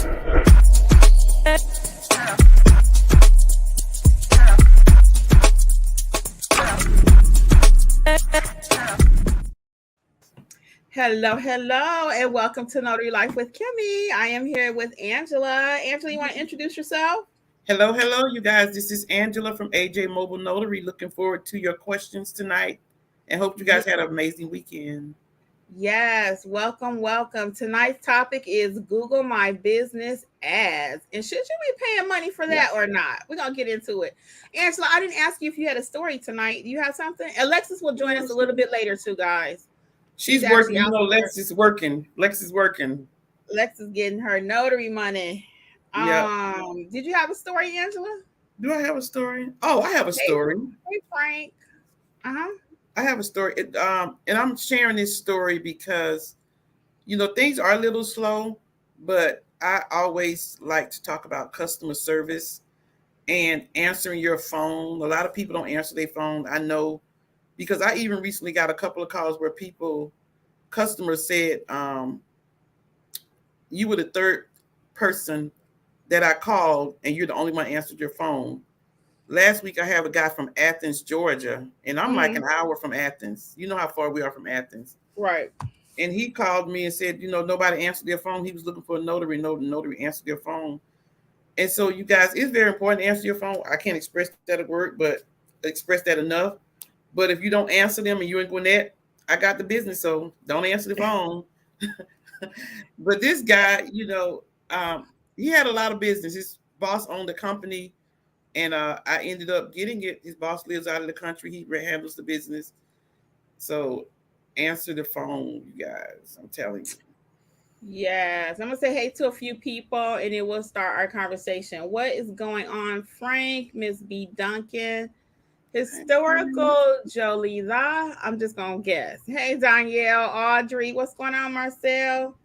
Hello, and welcome to Notary Life with Kimmi. I am here with Angela. Angela, you want to introduce yourself? Hello, you guys. This is Angela from AJ Mobile Notary. Looking forward to your questions tonight and hope you guys had an amazing weekend. Yes, welcome. Tonight's topic is Google My Business ads. And should you be paying money for that or not? We're going to get into it. Angela, I didn't ask you if you had a story tonight. Do you have something? Alexis will join us a little bit later too, guys. She's working. You know, Lex is working. Alexis getting her notary money. Did you have a story, Angela? Do I have a story? Oh, I have a story. Hey, Frank. I have a story. And I'm sharing this story because, you know, things are a little slow, but I always like to talk about customer service and answering your phone. A lot of people don't answer their phone. I know, because I even recently got a couple of calls where customers said, you were the third person that I called and you're the only one answered your phone. Last week, I have a guy from Athens, Georgia, and I'm like an hour from Athens. You know how far we are from Athens. Right. And he called me and said, you know, nobody answered their phone. He was looking for a notary. No notary answered their phone. And so, you guys, it's very important to answer your phone. I can't express that at work, but express that enough. But if you don't answer them and you ain't going that, I got the business, so don't answer the phone. But this guy, you know, he had a lot of business. His boss owned the company. And I ended up getting it. His boss lives out of the country. He handles the business. So answer the phone, you guys. I'm telling you. Yes. I'm going to say hey to a few people, and then we'll start our conversation. What is going on, Frank, Miss B. Duncan, Historical Jolita? I'm just going to guess. Hey, Danielle, Audrey. What's going on, Marcel?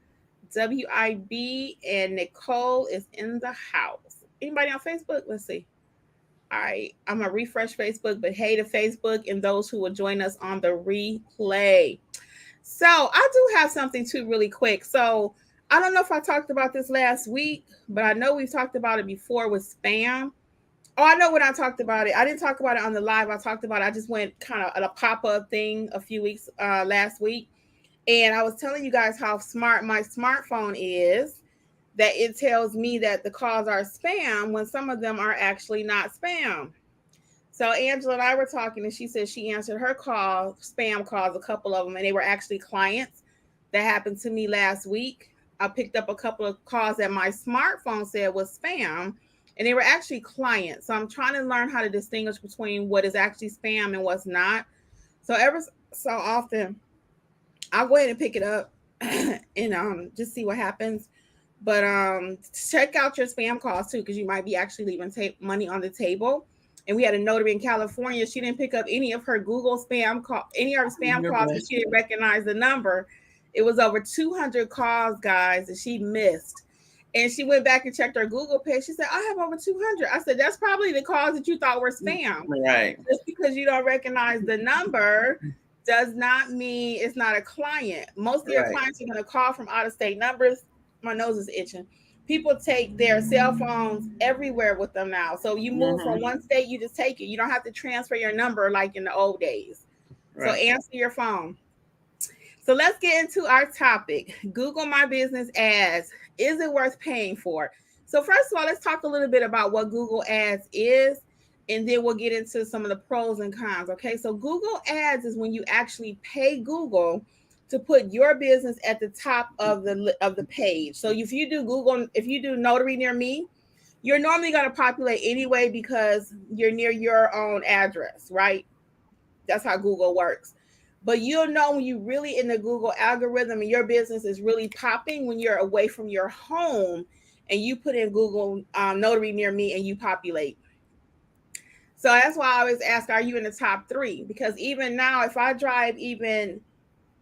WIB and Nicole is in the house. Anybody on Facebook? Let's see. All right, I'm gonna refresh Facebook, but hey to Facebook and those who will join us on the replay. So I do have something too really quick. So I don't know if I talked about this last week, but I know we've talked about it before with spam. Oh, I know when I talked about it. I didn't talk about it on the live. I talked about it. I just went kind of at a pop-up thing a few weeks last week. And I was telling you guys how smart my smartphone is, that it tells me that the calls are spam when some of them are actually not spam. So Angela and I were talking, and she said she answered her spam calls, a couple of them, and they were actually clients. That happened to me last week. I picked up a couple of calls that my smartphone said was spam, and they were actually clients. So I'm trying to learn how to distinguish between what is actually spam and what's not. So ever so often, I'll go ahead and pick it up and just see what happens. But check out your spam calls too, because you might be actually leaving money on the table. And we had a notary in California. She didn't pick up any of her Google spam calls, calls, and she didn't recognize the number. It was over 200 calls, guys, that she missed. And she went back and checked her Google page. She said, I have over 200. I said, that's probably the calls that you thought were spam. Right. Just because you don't recognize the number does not mean it's not a client. Most of your clients are going to call from out-of-state numbers. My nose is itching. People take their cell phones everywhere with them now. So you move from one state, you just take it. You don't have to transfer your number like in the old days. Right. So answer your phone. So let's get into our topic. Google My Business ads. Is it worth paying for? So first of all, let's talk a little bit about what Google Ads is, and then we'll get into some of the pros and cons. Okay, so Google Ads is when you actually pay Google to put your business at the top of the page. So if you do Notary Near Me, you're normally going to populate anyway because you're near your own address, right? That's how Google works. But you'll know when you're really in the Google algorithm and your business is really popping when you're away from your home and you put in Google Notary Near Me and you populate. So that's why I always ask, are you in the top 3? Because even now, if I drive even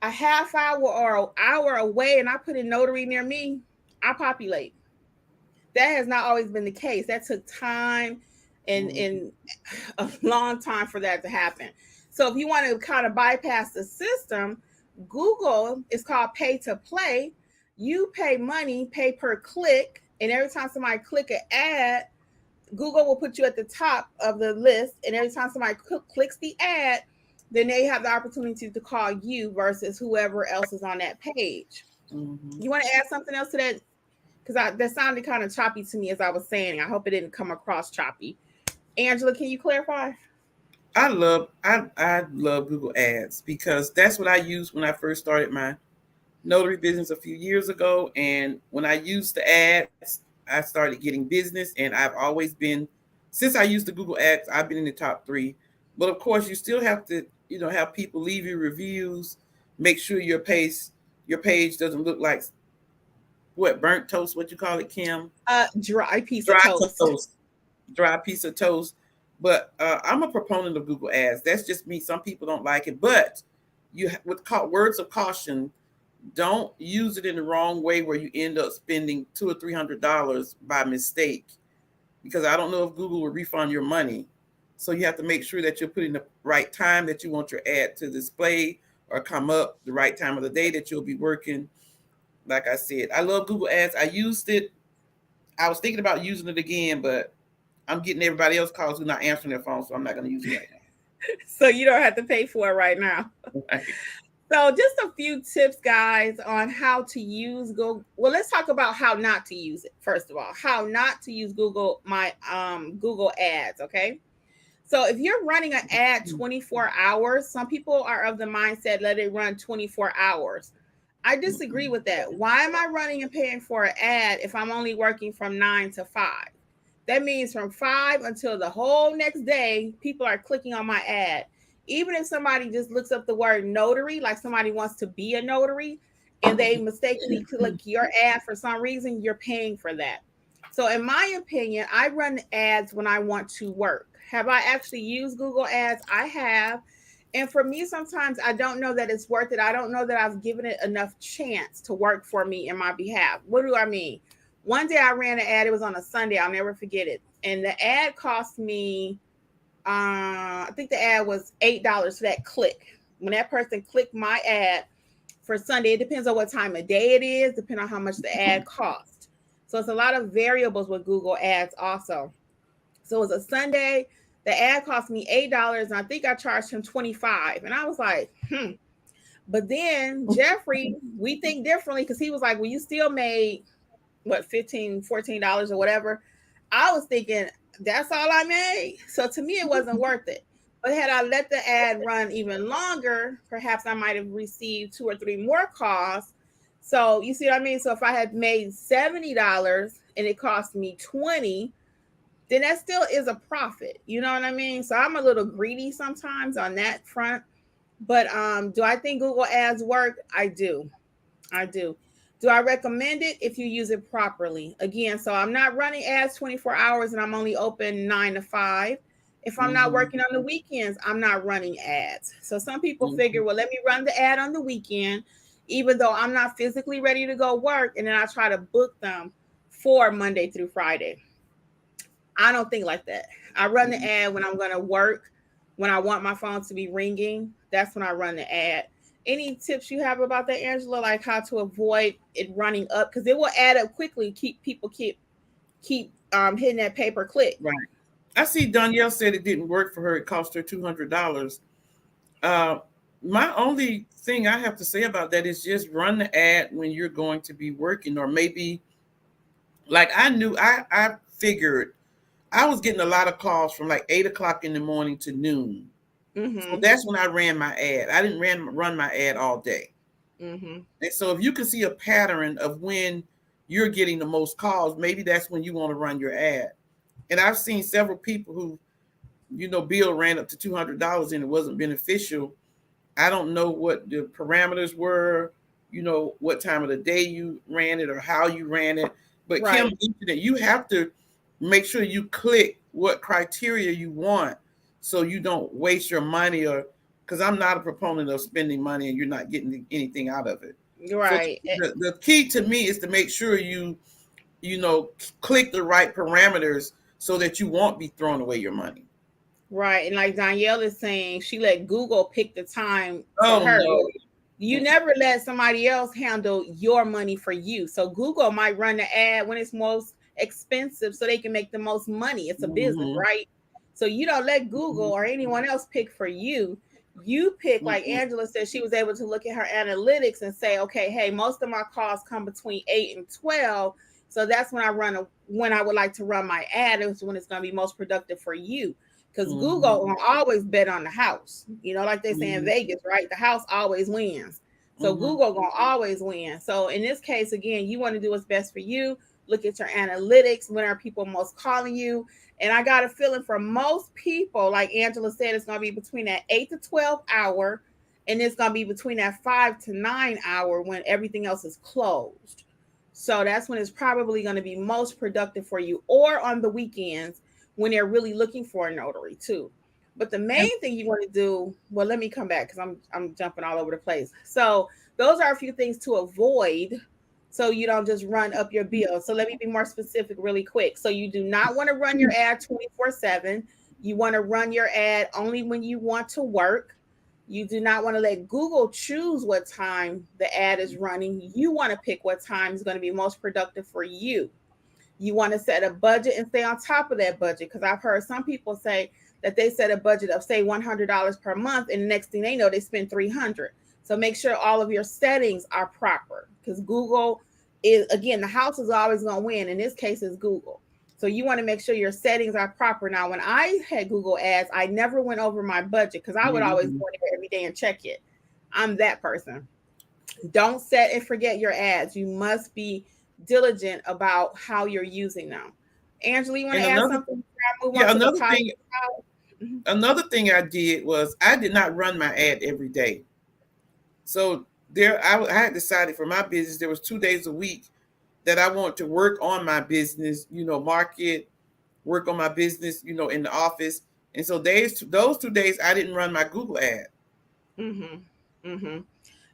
a half hour or an hour away and I put in Notary Near Me, I populate. That has not always been the case. That took time and a long time for that to happen. So if you want to kind of bypass the system, Google is called pay to play. You pay money, pay per click, and every time somebody click an ad, Google will put you at the top of the list, and every time somebody clicks the ad, then they have the opportunity to call you versus whoever else is on that page. Mm-hmm. You want to add something else to that? Because that sounded kind of choppy to me as I was saying. I hope it didn't come across choppy. Angela, can you clarify? I love Google Ads because that's what I used when I first started my notary business a few years ago. And when I used the ads, I started getting business. And I've always been, since I used the Google Ads, I've been in the top 3. But of course, you still have to, have people leave you reviews. Make sure your page doesn't look like what, burnt toast? What you call it, Kim? Dry piece of Dry toast. Dry piece of toast. But I'm a proponent of Google Ads. That's just me. Some people don't like it, but with words of caution, don't use it in the wrong way where you end up spending $200 or $300 by mistake, because I don't know if Google will refund your money. So you have to make sure that you're putting the right time that you want your ad to display or come up, the right time of the day that you'll be working. Like I said, I love Google Ads. I used it. I was thinking about using it again, but I'm getting everybody else calls who are not answering their phone, so I'm not going to use it right now. So you don't have to pay for it right now. Right. So just a few tips, guys, on how to use Google. Well, let's talk about how not to use it. First of all, how not to use Google Ads. Okay. So if you're running an ad 24 hours, some people are of the mindset, let it run 24 hours. I disagree with that. Why am I running and paying for an ad if I'm only working from 9 to 5? That means from 5 until the whole next day, people are clicking on my ad. Even if somebody just looks up the word notary, like somebody wants to be a notary, and they mistakenly click your ad for some reason, you're paying for that. So in my opinion, I run ads when I want to work. Have I actually used Google Ads? I have. And for me, sometimes I don't know that it's worth it. I don't know that I've given it enough chance to work for me in my behalf. What do I mean? One day I ran an ad. It was on a Sunday. I'll never forget it. And the ad cost me, I think the ad was $8 for that click. When that person clicked my ad for Sunday, it depends on what time of day it is, depending on how much the ad cost. So it's a lot of variables with Google Ads also. So it was a Sunday. The ad cost me $8, and I think I charged him $25. And I was like, But then Jeffrey, we think differently, because he was like, well, you still made what, $15, $14 or whatever. I was thinking that's all I made. So to me, it wasn't worth it. But had I let the ad run even longer, perhaps I might have received 2 or 3 more calls. So you see what I mean? So if I had made $70 and it cost me $20, then that still is a profit. You know what I mean? So I'm a little greedy sometimes on that front. But do I think Google Ads work? I do. I do. Do I recommend it if you use it properly? Again, so I'm not running ads 24 hours and I'm only open 9 to 5. If I'm not working on the weekends, I'm not running ads. So some people figure, well, let me run the ad on the weekend, even though I'm not physically ready to go work. And then I try to book them for Monday through Friday. I don't think like that. I run the ad when I'm going to work, when I want my phone to be ringing. That's when I run the ad. Any tips you have about that, Angela, like how to avoid it running up? Because it will add up quickly. Keep hitting that pay per click. Right. I see Danielle said it didn't work for her. It cost her $200. My only thing I have to say about that is just run the ad when you're going to be working, or maybe like I figured I was getting a lot of calls from like 8 o'clock in the morning to noon. So that's when I ran my ad. I didn't run my ad all day. And so if you can see a pattern of when you're getting the most calls, maybe that's when you want to run your ad. And I've seen several people who, bill ran up to $200 and it wasn't beneficial. I don't know what the parameters were, what time of the day you ran it or how you ran it. But right. Kim mentioned that you have to make sure you click what criteria you want, so you don't waste your money, or because I'm not a proponent of spending money and you're not getting anything out of it. Right. So the key to me is to make sure you click the right parameters so that you won't be throwing away your money. Right. And like Danielle is saying, she let Google pick the time for her. You never let somebody else handle your money for you. So Google might run the ad when it's most expensive so they can make the most money. It's a business, Mm-hmm. right? So you don't let Google or anyone else pick for you. You pick, like Mm-hmm. Angela said, she was able to look at her analytics and say, okay, hey, most of my calls come between 8 and 12. So that's when when I would like to run my ad. It's when it's going to be most productive for you. Because Mm-hmm. Google will always bet on the house. Like they say in Mm-hmm. Vegas, right? The house always wins. So Mm-hmm. Google gonna always win. So in this case, again, you want to do what's best for you. Look at your analytics. When are people most calling you? And I got a feeling for most people, like Angela said, it's gonna be between that 8 to 12 hour, and it's gonna be between that 5 to 9 hour when everything else is closed. So that's when it's probably going to be most productive for you, or on the weekends when they're really looking for a notary too. But the And main thing you want to do, well, let me come back because I'm jumping all over the place. So those are a few things to avoid so you don't just run up your bill. So let me be more specific really quick. So you do not want to run your ad 24/7. You want to run your ad only when you want to work. You do not want to let Google choose what time the ad is running. You want to pick what time is going to be most productive for you. You want to set a budget and stay on top of that budget, because I've heard some people say that they set a budget of say $100 per month, and the next thing they know they spend 300. So make sure all of your settings are proper, because Google is, again, the house is always going to win. In this case, it's Google. So you want to make sure your settings are proper. Now, when I had Google Ads, I never went over my budget because I would always mm-hmm. go there every day and check it. I'm that person. Don't set and forget your ads. You must be diligent about how you're using them. Angela, you want And to add something before I move on yeah, to the positive side? another thing I did was I did not run my ad every day. So I had decided for my business there was 2 days a week that I want to work on my business, market, work on my business, in the office. And so those 2 days I didn't run my Google ad. Mm-hmm. Mm-hmm.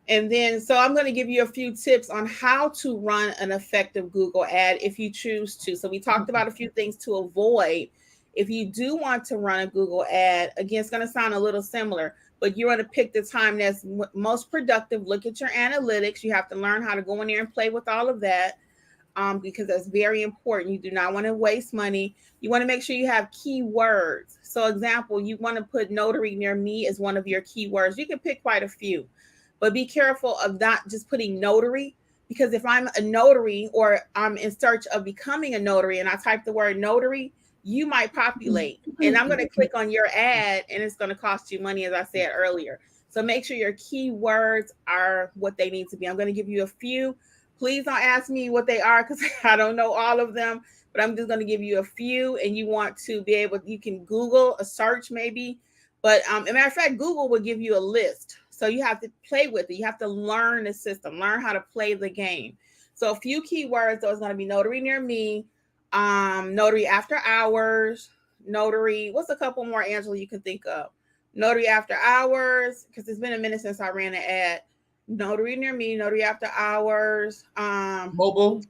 And then, so I'm going to give you a few tips on how to run an effective Google ad if you choose to. So we talked about a few things to avoid. If you do want to run a Google ad, again, it's going to sound a little similar, but you want to pick the time that's most productive. Look at your analytics. You have to learn how to go in there and play with all of that, because that's very important. You do not want to waste money. You want to make sure you have keywords. So, example, you want to put notary near me as one of your keywords. You can pick quite a few, but be careful of not just putting notary, because if I'm a notary or I'm in search of becoming a notary and I type the word notary, you might populate and I'm going to click on your ad and it's going to cost you money, as I said earlier. So make sure your keywords are what they need to be. I'm going to give you a few. Please don't ask me what they are because I don't know all of them, but I'm just going to give you a few, and you want to be able, you can Google a search maybe, but as a matter of fact, Google will give you a list. So you have to play with it. You have to learn the system, learn how to play the game. So a few keywords, those going to be notary near me, notary after hours, notary. What's a couple more, Angela, you can think of? Notary after hours, because it's been a minute since I ran an ad. Notary near me, notary after hours. Mobile.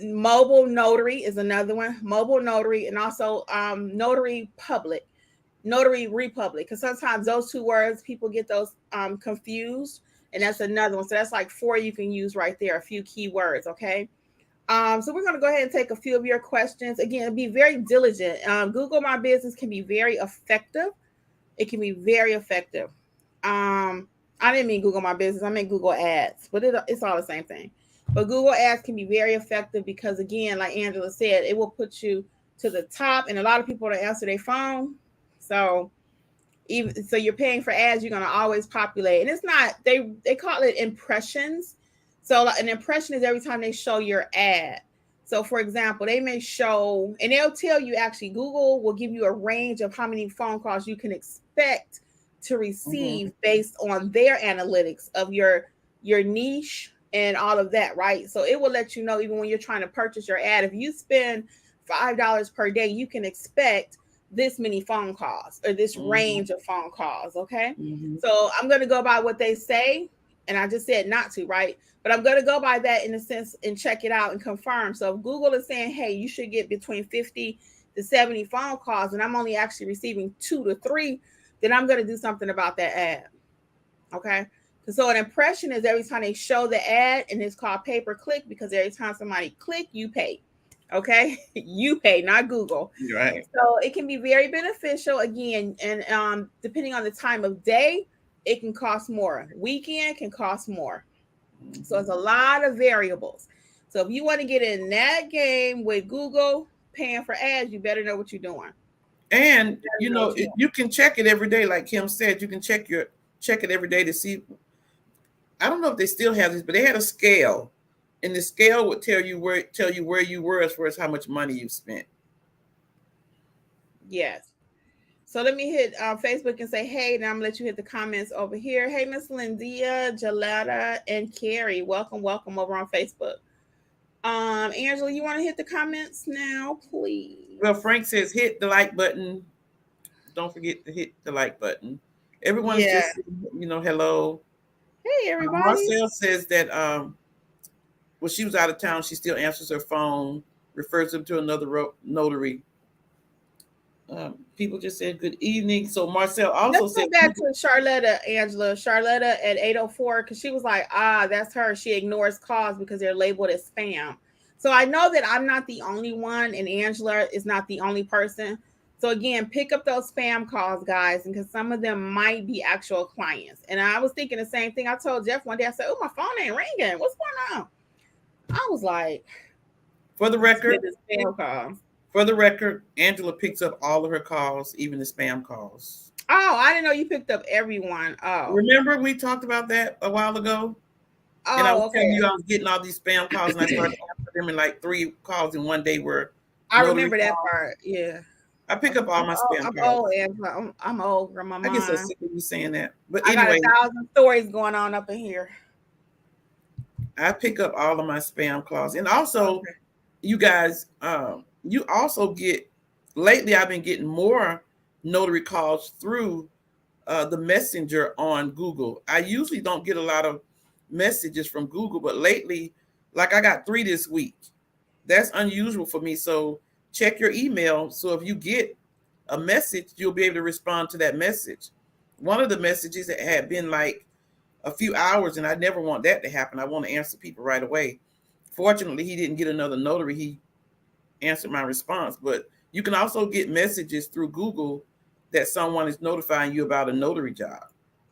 Mobile notary is another one. Mobile notary, and also notary public, notary republic. Because sometimes those two words people get those confused, and that's another one. So that's like four you can use right there. A few keywords, okay. So we're going to go ahead and take a few of your questions. Again, be very diligent. Google My Business can be very effective. It can be very effective. I didn't mean Google My Business. I meant Google Ads, but it's all the same thing. But Google Ads can be very effective because, again, like Angela said, it will put you to the top, and a lot of people don't answer their phone. So you're paying for ads, you're going to always populate. And it's not, they call it impressions. So an impression is every time they show your ad. So for example, they may show, and they'll tell you, actually Google will give you a range of how many phone calls you can expect to receive based on their analytics of your niche and all of that, right? So it will let you know, even when you're trying to purchase your ad, if you spend $5 per day, you can expect this many phone calls or this range of phone calls. Okay. So I'm going to go by what they say. And I just said not to, right? But I'm going to go by that in a sense and check it out and confirm. So if Google is saying, hey, you should get between 50 to 70 phone calls, and I'm only actually receiving 2 to 3, then I'm going to do something about that ad. Okay. So an impression is every time they show the ad, and it's called pay-per-click because every time somebody click, you pay. Okay, you pay, not Google. Right. So it can be very beneficial again, and depending on the time of day, it can cost more. Weekend can cost more. So it's a lot of variables. So if you want to get in that game with Google paying for ads, you better know what you're doing. And you can check it every day, like Kim said. You can check it every day to see. I don't know if they still have this, but they had a scale, and the scale would tell you where you were as far as how much money you spent. Yes. So let me hit Facebook and say, hey, and I'm gonna let you hit the comments over here. Hey, Miss Lindia, Jaletta, and Carrie, welcome over on Facebook. Angela, you want to hit the comments now, please? Well, Frank says hit the like button. Don't forget to hit the like button. Everyone's just hello. Hey, everybody. Marcel says that when she was out of town, she still answers her phone, refers them to another notary. People just said good evening. So Marcel also said, let's go back to Charlotta, Angela. Charlotta at 804, because she was like, that's her. She ignores calls because they're labeled as spam. So I know that I'm not the only one, and Angela is not the only person. So again, pick up those spam calls, guys, because some of them might be actual clients. And I was thinking the same thing. I told Jeff one day, I said, oh, my phone ain't ringing. What's going on? I was like, for the record, spam calls. For the record, Angela picks up all of her calls, even the spam calls. Oh, I didn't know you picked up everyone. Oh, remember we talked about that a while ago? Oh, and I was telling you I was getting all these spam calls, and I started answering them in like 3 calls in one day. Were I remember that part? Yeah, I pick up all my spam calls. Old, Angela. I'm old from my mind. I get so sick of you saying that, but I anyway, got 1,000 stories going on up in here. I pick up all of my spam calls, and also, you guys, you also get. Lately, I've been getting more notary calls through the messenger on Google. I usually don't get a lot of messages from Google, but lately, like I got 3 this week. That's unusual for me. So check your email. So if you get a message, you'll be able to respond to that message. One of the messages that had been like a few hours, and I never want that to happen. I want to answer people right away. Fortunately, he didn't get another notary. He answered my response. But you can also get messages through Google that someone is notifying you about a notary job.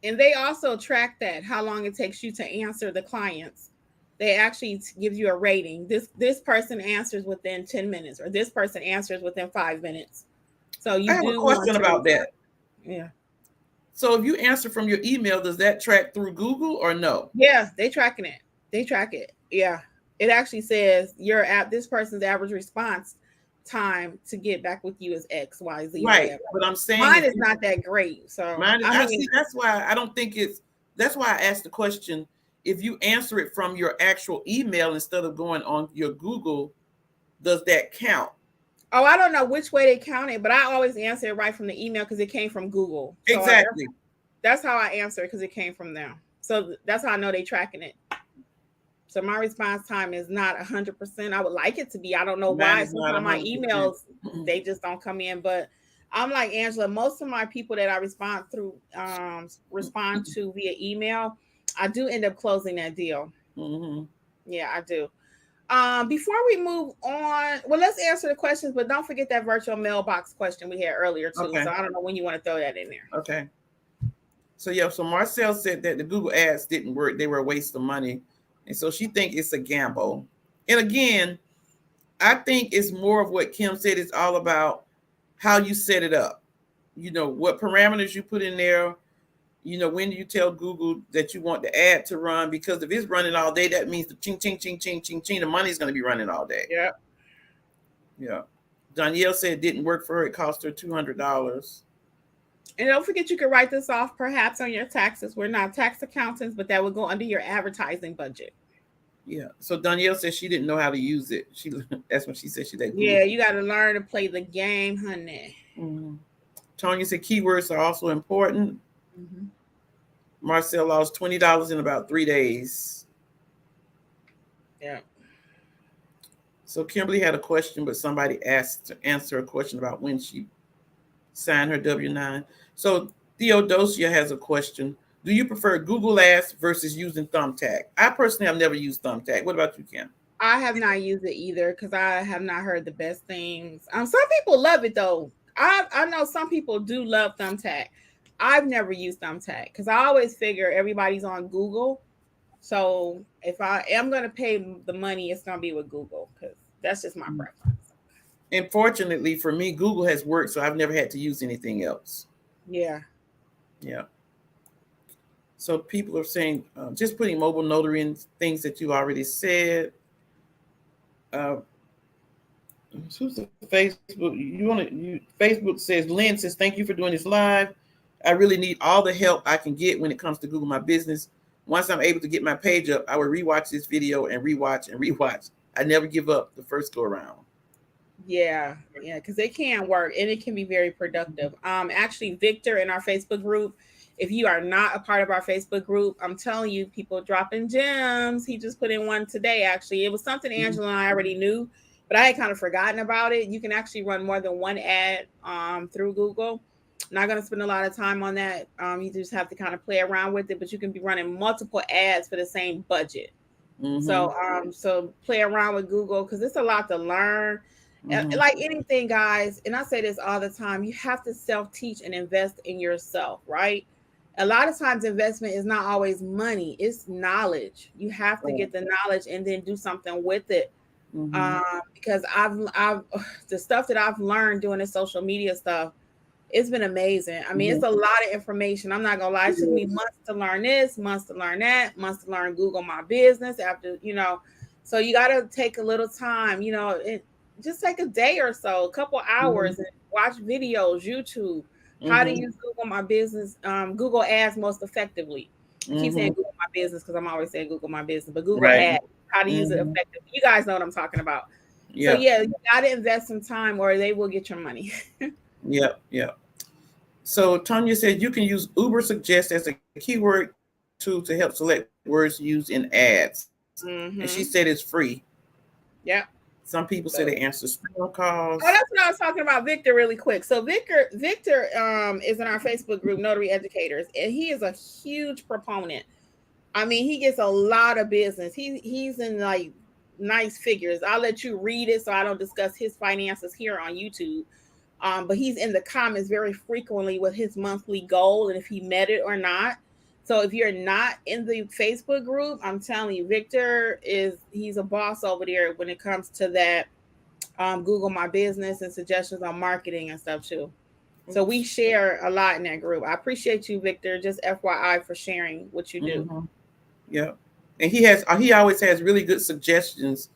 And they also track that, how long it takes you to answer the clients. They actually give you a rating. This person answers within 10 minutes, or this person answers within 5 minutes. So you I have a question about that. Yeah. So if you answer from your email, does that track through Google or no? Yeah, they tracking it. They track it. Yeah. It actually says this person's average response time to get back with you is X, Y, Z. Right. Whatever. But I'm saying mine is not that great. So that's why I don't think that's why I asked the question. If you answer it from your actual email instead of going on your Google, does that count? Oh, I don't know which way they count it, but I always answer it right from the email because it came from Google. So exactly. That's how I answer it, because it came from them. So that's how I know they're tracking it. So my response time is not 100%. I would like it to be. I don't know why. Sometimes my emails, they just don't come in. But I'm like Angela, most of my people that I respond to via email, I do end up closing that deal. Mm-hmm. Yeah, I do. Before we move on, well, let's answer the questions, but don't forget that virtual mailbox question we had earlier too. Okay. So I don't know when you want to throw that in there. Okay. So yeah, so Marcel said that the Google ads didn't work. They were a waste of money. And so she thinks it's a gamble. And again, I think it's more of what Kim said. It's all about how you set it up. You know, what parameters you put in there. You know, when do you tell Google that you want the ad to run? Because if it's running all day, that means the ching, ching, ching, ching, ching, ching, the money's going to be running all day. Yeah. Yeah. Danielle said it didn't work for her. It cost her $200. And don't forget, you can write this off perhaps on your taxes. We're not tax accountants, but that would go under your advertising budget. Yeah. So Danielle said she didn't know how to use it. That's what she said. Yeah, you got to learn to play the game, honey. Mm-hmm. Tonya said keywords are also important. Mm-hmm. Marcel lost $20 in about 3 days. Yeah. So Kimberly had a question, but somebody asked to answer a question about when she signed her W-9. So Theodosia has a question. Do you prefer Google Ads versus using Thumbtack? I personally have never used Thumbtack. What about you, Kim? I have not used it either because I have not heard the best things. Some people love it though. I know some people do love Thumbtack. I've never used Thumbtack because I always figure everybody's on Google. So if I am gonna pay the money, it's gonna be with Google because that's just my preference. And fortunately for me, Google has worked, so I've never had to use anything else. Yeah. Yeah. So people are saying just putting mobile notary in things that you already said. Who's the Facebook? Facebook says, Lynn says, thank you for doing this live. I really need all the help I can get when it comes to Google My Business. Once I'm able to get my page up, I will rewatch this video and rewatch. I never give up the first go around. Yeah, because it can work and it can be very productive. Actually, Victor in our Facebook group, if you are not a part of our Facebook group, I'm telling you, people dropping gems. He just put in one today. Actually, it was something Angela and I already knew, but I had kind of forgotten about it. You can actually run more than one ad through Google. Not going to spend a lot of time on that. You just have to kind of play around with it, but you can be running multiple ads for the same budget. So play around with Google because it's a lot to learn. Like anything, guys, and I say this all the time, you have to self-teach and invest in yourself, right? A lot of times investment is not always money, it's knowledge. You have to get the knowledge and then do something with it. Because I've the stuff that I've learned doing the social media stuff, it's been amazing. I mean, it's a lot of information. I'm not gonna lie, it took me months to learn this, months to learn that, months to learn Google My Business after, so you got to take a little time, just take a day or so, a couple hours and watch videos, YouTube, how to use Google My Business, Google Ads most effectively. I keep saying Google My Business because I'm always saying Google My Business, but Google Ads, how to use it effectively. You guys know what I'm talking about. So yeah, you got to invest some time or they will get your money. Yeah. So Tanya said you can use Uber Suggest as a keyword tool to help select words used in ads. And she said it's free. Yeah. Some people say they answer spam calls. Oh, that's what I was talking about, Victor, really quick. So Victor is in our Facebook group, Notary Educators, and he is a huge proponent. I mean, he gets a lot of business. He's in like nice figures. I'll let you read it so I don't discuss his finances here on YouTube. But he's in the comments very frequently with his monthly goal and if he met it or not. So if you're not in the Facebook group, I'm telling you, Victor he's a boss over there when it comes to that Google My Business and suggestions on marketing and stuff too. So we share a lot in that group. I appreciate you, Victor. Just FYI for sharing what you do. Yeah. And he always has really good suggestions,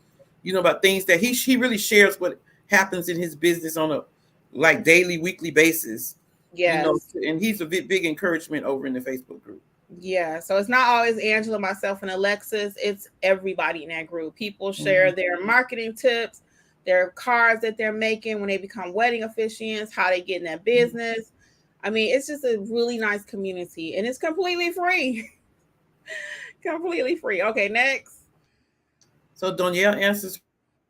about things that he really shares what happens in his business on a like daily, weekly basis. Yes. And he's a big encouragement over in the Facebook group. Yeah, so it's not always Angela, myself, and Alexis. It's everybody in that group. People share their marketing tips, their cards that they're making when they become wedding officiants, how they get in that business. I mean, it's just a really nice community, and it's completely free. Completely free. Okay, next. So Danielle answers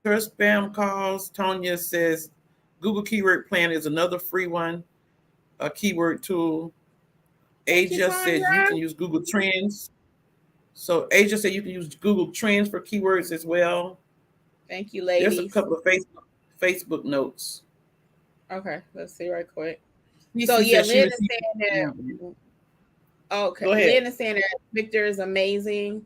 her spam calls. Tonya says Google Keyword Planner is another free one, a keyword tool. Aja says you can use Google Trends. So Aja said you can use Google Trends for keywords as well. Thank you, ladies. There's a couple of Facebook notes. Okay, let's see right quick. So yeah, Lynn is saying that. Okay, Lynn is saying that Victor is amazing.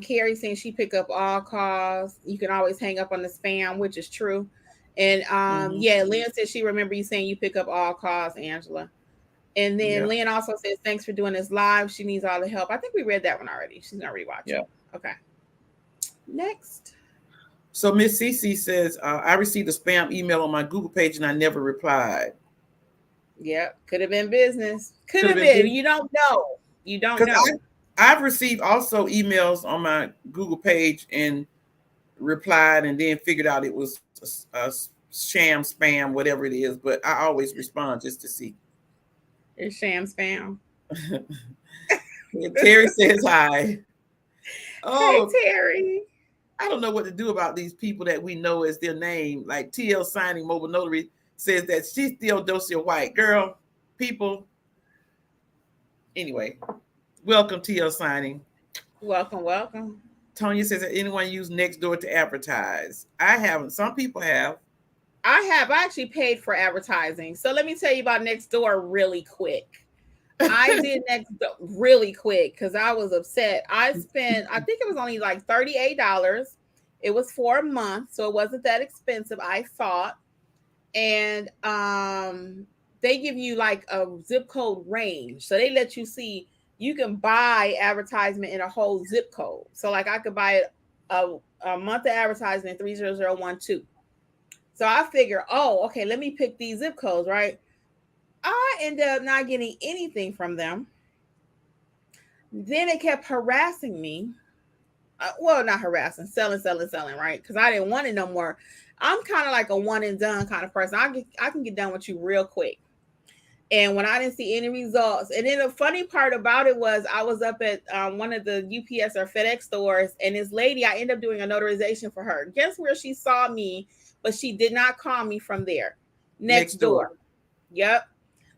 Carrie saying she pick up all calls. You can always hang up on the spam, which is true. And Lynn said she remember you saying you pick up all calls, Angela. And then Lynn also says, thanks for doing this live. She needs all the help. I think we read that one already. She's going to rewatch it. Okay. Next. So Miss Cece says, I received a spam email on my Google page and I never replied. Yeah. Could have been business. Could have been. You don't know. You don't know. I've received also emails on my Google page and replied and then figured out it was a sham spam, whatever it is. But I always respond just to see. It's sham spam. Terry says hi. Oh, hey, Terry. I don't know what to do about these people that we know as their name. Like TL Signing Mobile Notary says that she's Theodosia White. Girl, people. Anyway, Welcome to your signing. Welcome, welcome. Tonya says, that anyone use Nextdoor to advertise? I haven't. Some people have. I have. I actually paid for advertising. So let me tell you about Nextdoor really quick. I did Nextdoor really quick because I was upset. I think it was only like $38. It was for a month, so it wasn't that expensive, I thought. And they give you like a zip code range. So they let you see you can buy advertisement in a whole zip code. So like I could buy a month of advertisement in 30012. So I figure, oh, okay, let me pick these zip codes, right? I ended up not getting anything from them. Then it kept harassing me. Well, not harassing, selling, right? Because I didn't want it no more. I'm kind of like a one and done kind of person. I can get done with you real quick. And when I didn't see any results, and then the funny part about it was I was up at one of the UPS or FedEx stores, and this lady, I ended up doing a notarization for her. Guess where she saw me, but she did not call me from there. Nextdoor. Yep.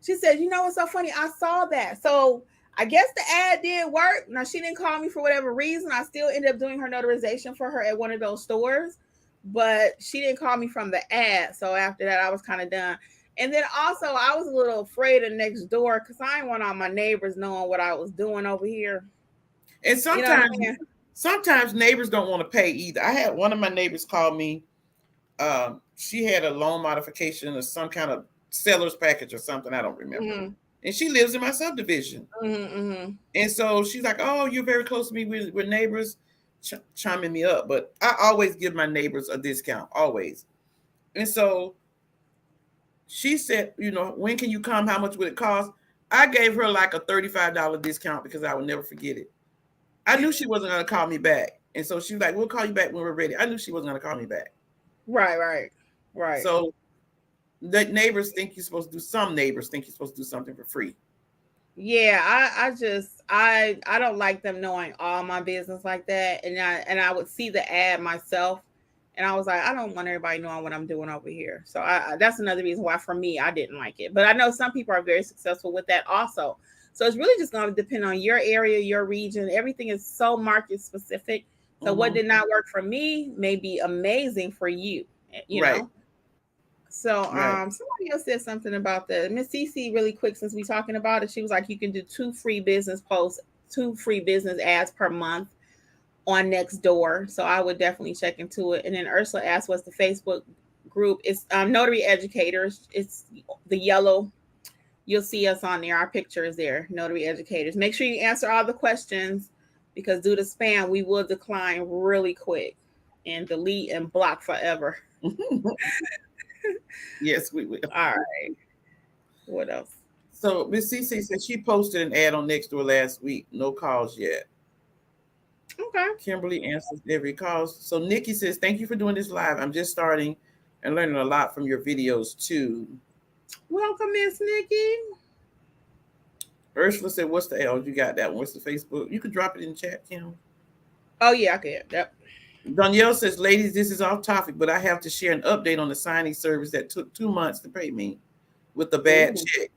She said, you know what's so funny? I saw that. So I guess the ad did work. Now, she didn't call me for whatever reason. I still ended up doing her notarization for her at one of those stores, but she didn't call me from the ad. So after that, I was kind of done. And then also, I was a little afraid of Nextdoor because I didn't want all my neighbors knowing what I was doing over here. And sometimes, sometimes neighbors don't want to pay either. I had one of my neighbors call me. She had a loan modification or some kind of seller's package or something. I don't remember. Mm-hmm. And she lives in my subdivision. Mm-hmm. And so she's like, oh, you're very close to me. We're neighbors, chiming me up. But I always give my neighbors a discount, always. And so she said, you know, when can you come? How much would it cost? I gave her like a $35 discount because I would never forget it. I knew she wasn't going to call me back. And so she was like, we'll call you back when we're ready. I knew she wasn't going to call me back. Right. So the neighbors think you're supposed to do, some neighbors think you're supposed to do something for free. Yeah, I don't like them knowing all my business like that. And I would see the ad myself. And I was like, I don't want everybody knowing what I'm doing over here. So that's another reason why, for me, I didn't like it. But I know some people are very successful with that also. So it's really just going to depend on your area, your region. Everything is so market specific. So what did not work for me may be amazing for you, you know? So somebody else said something about that. Miss Cece, really quick, since we're talking about it, she was like, you can do 2 free business posts, 2 free business ads per month on Nextdoor. So I would definitely check into it. And then Ursula asked, what's the Facebook group? It's Notary Educators. It's the yellow. You'll see us on there. Our picture is there, Notary Educators. Make sure you answer all the questions, because due to spam, we will decline really quick and delete and block forever. Yes, we will. All right. What else? So Miss CC said she posted an ad on Nextdoor last week. No calls yet. Okay. Kimberly answers every call. So Nikki says, thank you for doing this live. I'm just starting and learning a lot from your videos too. Welcome, Miss Nikki. Ursula said, what's the L? You got that one. What's the Facebook? You could drop it in the chat, Kim. Oh, yeah, I can. Yep. Danielle says, ladies, this is off topic, but I have to share an update on the signing service that took 2 months to pay me with a bad check.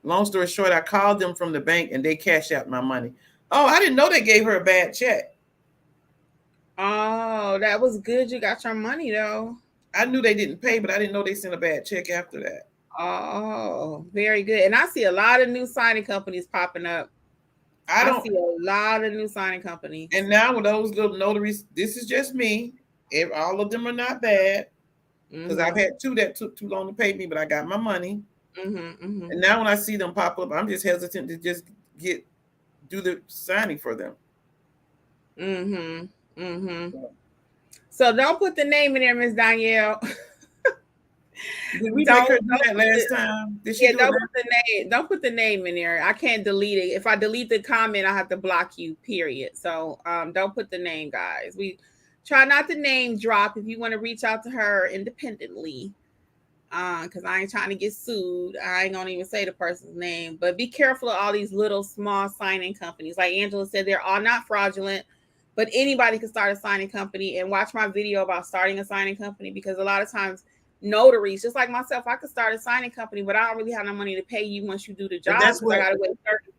Long story short, I called them from the bank and they cashed out my money. Oh, I didn't know they gave her a bad check. Oh, that was good. You got your money, though. I knew they didn't pay, but I didn't know they sent a bad check after that. Oh, very good. And I see a lot of new signing companies popping up. I see a lot of new signing companies. And now with those little notaries, this is just me. All of them are not bad, because I've had 2 that took too long to pay me, but I got my money. And now when I see them pop up, I'm just hesitant to just do the signing for them. So don't put the name in there, Miss Danielle. Did we make her do that last time? Did she don't put the name in there. I can't delete it. If I delete the comment, I have to block you, period. So don't put the name, guys. We try not to name drop. If you want to reach out to her independently, because I ain't trying to get sued. I ain't gonna even say the person's name. But be careful of all these little small signing companies. Like Angela said, they're all not fraudulent, but anybody can start a signing company. And watch my video about starting a signing company, because a lot of times notaries, just like myself, I could start a signing company, but I don't really have no money to pay you once you do the job. That's what I gotta wait 30.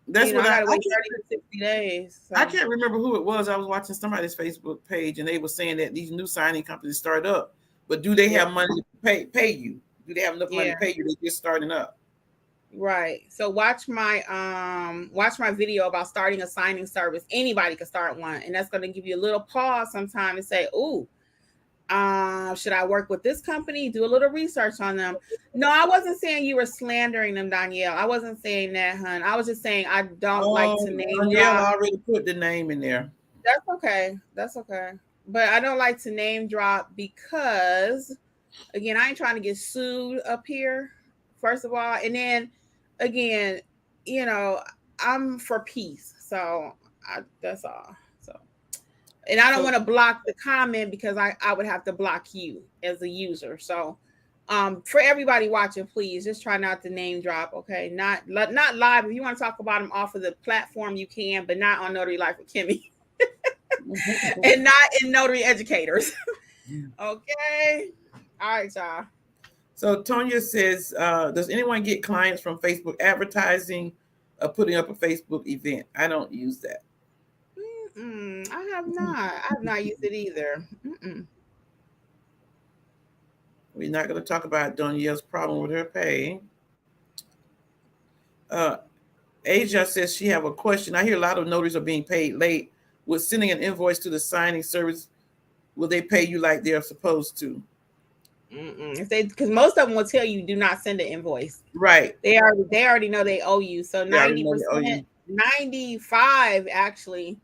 That's what I I gotta wait 30 to 60 days. So. I can't remember who it was. I was watching somebody's Facebook page, and they were saying that these new signing companies start up, but do they have money to pay you? Do they have enough money to pay you? They're just starting up. Right. So watch my video about starting a signing service. Anybody can start one, and that's going to give you a little pause sometime and say, "Ooh, should I work with this company? Do a little research on them." No, I wasn't saying you were slandering them, Danielle. I wasn't saying that, hun. I was just saying I don't like to name Danielle drop. already put the name in there. That's okay. That's okay. But I don't like to name drop because, again, I ain't trying to get sued up here, first of all. And then, again, I'm for peace. So that's all. So, and I don't want to block the comment because I would have to block you as a user. So, for everybody watching, please just try not to name drop. Okay, not live. If you want to talk about them off of the platform, you can, but not on Notary Life with Kimmi, and not in Notary Educators. Okay. All right, y'all. So Tonya says, does anyone get clients from Facebook advertising or putting up a Facebook event? I don't use that. I have not. I have not used it either. We're not going to talk about Danielle's problem with her pay. Asia says she have a question. I hear a lot of notaries are being paid late. With sending an invoice to the signing service, will they pay you like they're supposed to? Because most of them will tell you do not send an invoice. Right. They already know they owe you. So 90%, 95 actually.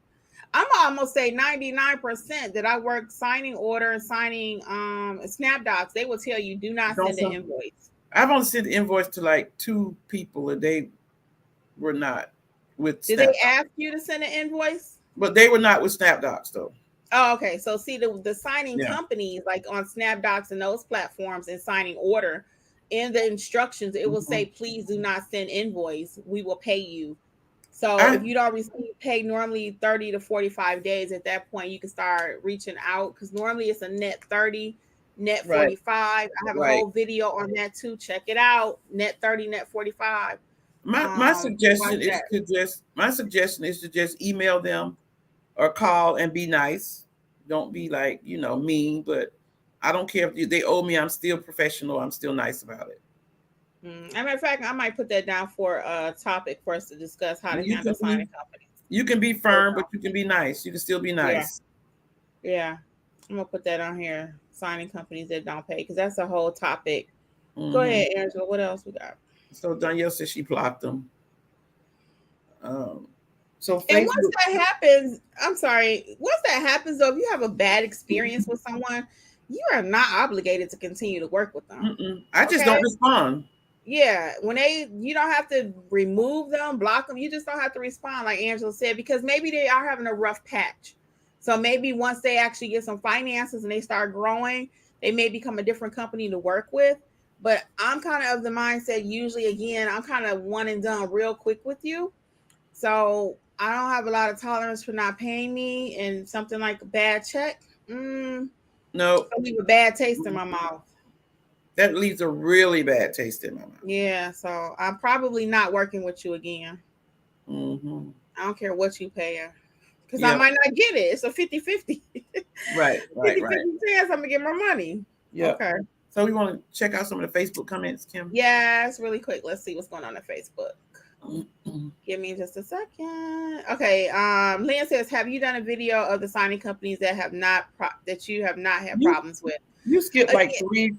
I'm almost say 99% that I work signing order and signing SnapDocs. They will tell you do not send an invoice. I've only sent the invoice to like 2 people, and they were not with. Did they ask you to send an invoice? But they were not with SnapDocs though. Oh, okay. So see the signing companies like on SnapDocs and those platforms and signing order, in the instructions it will say please do not send invoice. We will pay you. So if you don't receive pay normally 30 to 45 days, at that point you can start reaching out because normally it's a net 30, net 45. I have a whole video on that too. Check it out. Net 30, net 45. My suggestion is to just email them or call and be nice. Don't be like, mean, but I don't care if they owe me. I'm still professional. I'm still nice about it. As a matter of fact, I might put that down for a topic for us to discuss how to handle signing companies. You can be firm, but you can be nice. You can still be nice. Yeah. I'm going to put that on here. Signing companies that don't pay, because that's a whole topic. Go ahead, Angela. What else we got? So Danielle says she blocked them. So Facebook, and once that happens, I'm sorry, once that happens though, if you have a bad experience with someone, you are not obligated to continue to work with them. I just don't respond. Yeah, you don't have to remove them, block them. You just don't have to respond, like Angela said, because maybe they are having a rough patch. So maybe once they actually get some finances and they start growing, they may become a different company to work with. But I'm kind of the mindset, usually, again, I'm kind of one and done real quick with you. So I don't have a lot of tolerance for not paying me, and something like a bad check. No, leave a bad taste in my mouth. That leaves a really bad taste in my mouth. Yeah, so I'm probably not working with you again. I don't care what you pay, because I might not get it. It's a 50-50. Right. 50-50 chance I'm gonna get my money. Yeah. Okay. So we want to check out some of the Facebook comments, Kim. Yes, really quick. Let's see what's going on Facebook. Give me just a second. Okay. Lynn says, have you done a video of the signing companies that have not that you have not had problems with? You skipped like three.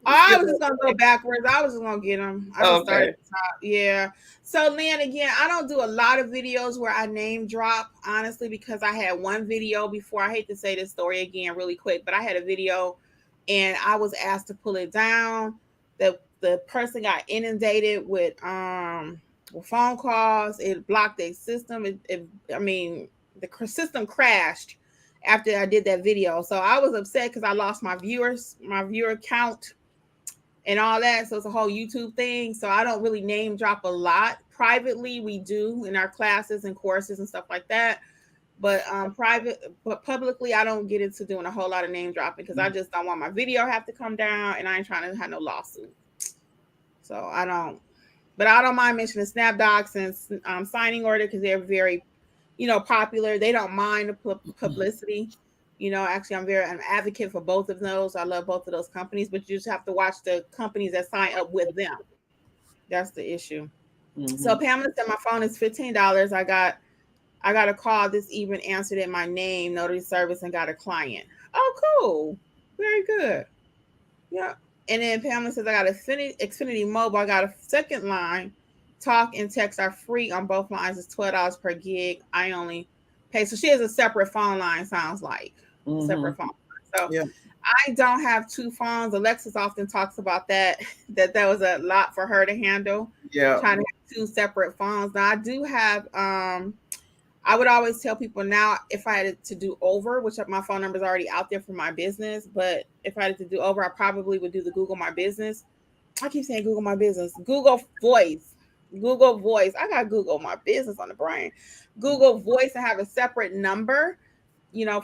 I was just gonna go backwards. I was just gonna get them. I just started at the top. Yeah. So Lynn, again, I don't do a lot of videos where I name drop, honestly, because I had one video before. I hate to say this story again really quick, but I had a video and I was asked to pull it down. The person got inundated with phone calls. It blocked their system. The system crashed after I did that video. So I was upset because I lost my viewer count and all that. So it's a whole YouTube thing. So I don't really name drop a lot. Privately, we do in our classes and courses and stuff like that. But publicly, I don't get into doing a whole lot of name dropping because I just don't want my video have to come down, and I ain't trying to have no lawsuit. So I don't But I don't mind mentioning SnapDocs and Signing Order because they're very, popular. They don't mind the publicity. Actually, I'm an advocate for both of those. I love both of those companies, but you just have to watch the companies that sign up with them. That's the issue. So Pamela said my phone is $15. I got a call this evening, answered in my name, notary service, and got a client. Oh, cool. Very good. Yeah. And then Pamela says I got Xfinity Mobile. I got a second line. Talk and text are free on both lines. It's $12 per gig. I only pay. So she has a separate phone line, sounds like. Separate phone line. So yeah. I don't have two phones. Alexis often talks about that was a lot for her to handle. Yeah. Trying to have two separate phones. Now I do have I would always tell people now if I had to do over, which my phone number is already out there for my business, but if I had to do over, I probably would do the Google My Business. I keep saying Google My Business. Google Voice. I got Google My Business on the brain. Google Voice and have a separate number,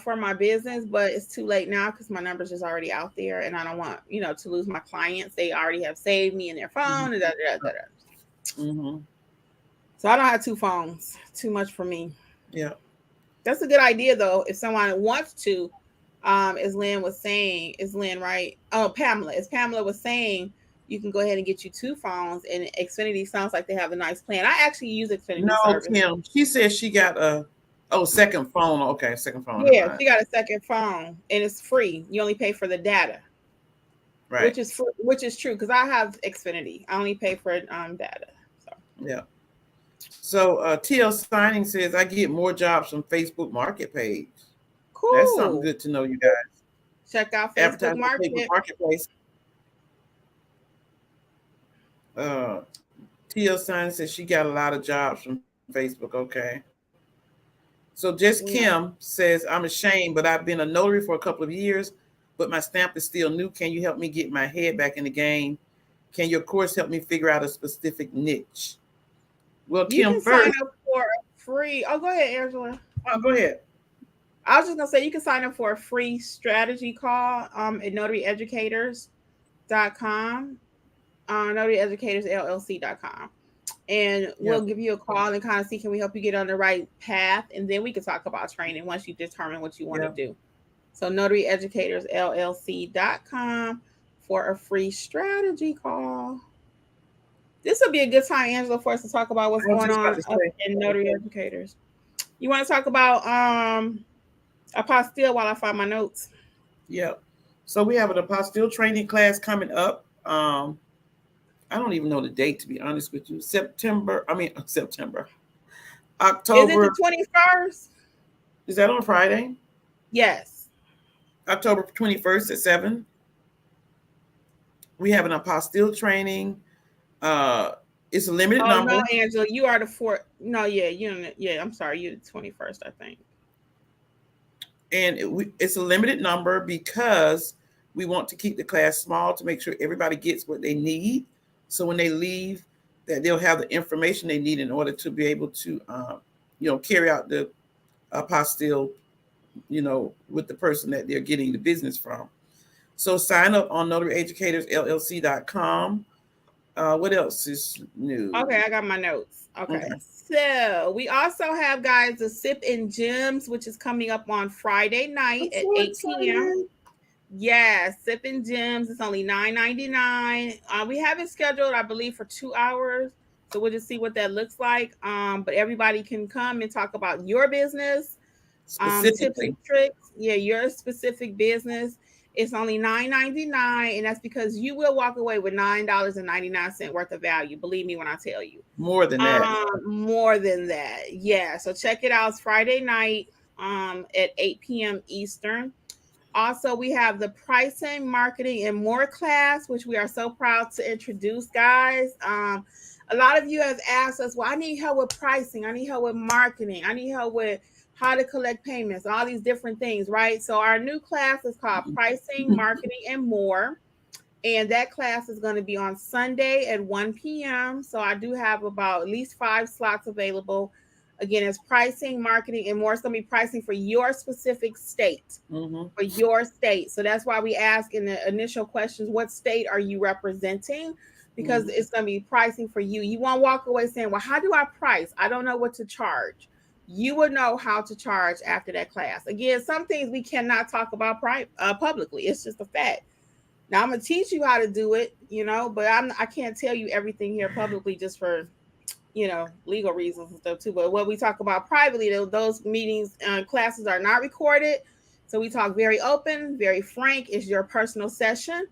for my business, but it's too late now because my number's just already out there and I don't want, to lose my clients. They already have saved me in their phone. And So I don't have two phones. Too much for me. Yeah. That's a good idea though. If someone wants to, as Lynn was saying, is Lynn right? Oh, Pamela. As Pamela was saying, you can go ahead and get you two phones, and Xfinity sounds like they have a nice plan. I actually use Xfinity service. Kim, she said she got a second phone. Okay, second phone. Yeah, she got a second phone, and it's free. You only pay for the data, right? Which is true because I have Xfinity. I only pay for data. So yeah. So TL Signing says I get more jobs from Facebook Market page. Cool. That's something good to know, you guys. Check out Facebook Marketplace. TL Signing says she got a lot of jobs from Facebook. Okay. So Just Kim says I'm ashamed, but I've been a notary for a couple of years, but my stamp is still new. Can you help me get my head back in the game? Can your course help me figure out a specific niche? Well, you Kim, can first, sign up for a free. Oh, go ahead, Angela. Oh, go ahead. I was just gonna say you can sign up for a free strategy call at notaryeducators.com, notaryeducatorsllc.com, and we'll give you a call and kind of see can we help you get on the right path, and then we can talk about training once you determine what you want to do. So notaryeducatorsllc.com for a free strategy call. This will be a good time, Angela, for us to talk about what's going on in Notary Educators. You want to talk about apostille while I find my notes? Yeah. So we have an apostille training class coming up. I don't even know the date, to be honest with you. September. October. Is it the 21st? Is that on Friday? Yes. October 21st at 7. We have an apostille training. It's a limited number. No, Angela, you are the 4th. No, I'm sorry, you're the 21st, I think. And it's a limited number because we want to keep the class small to make sure everybody gets what they need. So when they leave, that they'll have the information they need in order to be able to, carry out the apostille, with the person that they're getting the business from. So sign up on notaryeducatorsllc.com. What else is new? Okay, I got my notes. Okay. So we also have, guys, the Sip and Gems, which is coming up on Friday night at 8 p.m. Yes, Sip and Gems. It's only $9.99. We have it scheduled, I believe, for 2 hours. So we'll just see what that looks like. But everybody can come and talk about your business, tips and tricks. Yeah, your specific business. It's only $9.99, and that's because you will walk away with $9.99 worth of value. Believe me when I tell you. More than that. More than that. Yeah. So check it out. It's Friday night at 8 p.m. Eastern. Also, we have the pricing, marketing, and more class, which we are so proud to introduce, guys. A lot of you have asked us, well, I need help with pricing. I need help with marketing. I need help with how to collect payments, all these different things, right? So our new class is called Pricing, Marketing, and More. And that class is going to be on Sunday at 1 p.m. So I do have about at least 5 slots available. Again, it's pricing, marketing, and more. It's going to be pricing for your specific state, for your state. So that's why we ask in the initial questions, what state are you representing? because it's going to be pricing for you. You won't walk away saying, well, how do I price? I don't know what to charge. You will know how to charge after that class. Again, some things we cannot talk about publicly. It's just a fact. Now I'm gonna teach you how to do it, but I can't tell you everything here publicly just for, legal reasons and stuff too. But what we talk about privately, those meetings and classes are not recorded. So we talk very open, very frank. It's your personal session.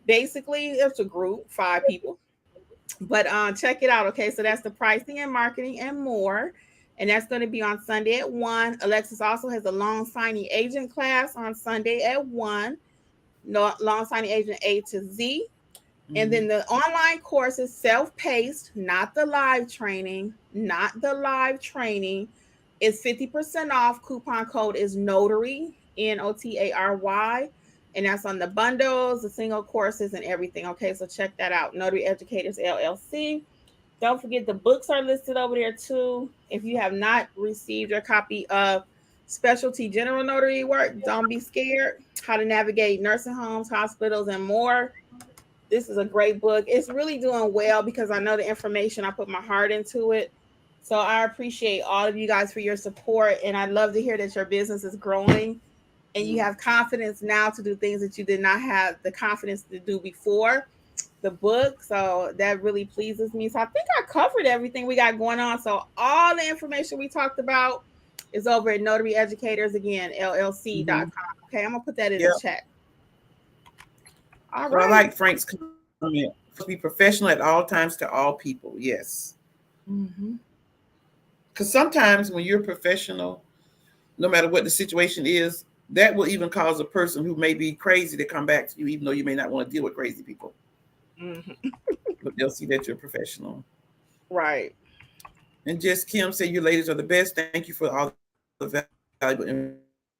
Basically, it's a group, 5 people. But check it out, okay? So that's the pricing and marketing and more. And that's going to be on Sunday at 1. Alexis also has a loan signing agent class on Sunday at 1. Loan signing agent A to Z. And then the online course is self-paced, not the live training. It's 50% off. Coupon code is Notary, Notary. And that's on the bundles, the single courses, and everything. Okay, so check that out. Notary Educators LLC. Don't forget the books are listed over there too. If you have not received your copy of Specialty General Notary Work, don't be scared. How to navigate nursing homes, hospitals, and more. This is a great book. It's really doing well because I know the information. I put my heart into it. So I appreciate all of you guys for your support. And I'd love to hear that your business is growing and you have confidence now to do things that you did not have the confidence to do before the book. So that really pleases me. So I think I covered everything we got going on. So all the information we talked about is over at Notary Educators, again, LLC.com. Okay, I'm going to put that in the chat. All right. I like Frank's comment. Be professional at all times to all people. Yes. Because sometimes when you're professional, no matter what the situation is, that will even cause a person who may be crazy to come back to you, even though you may not want to deal with crazy people. But they'll see that you're professional. Right. And just Kim said, you ladies are the best. Thank you for all the valuable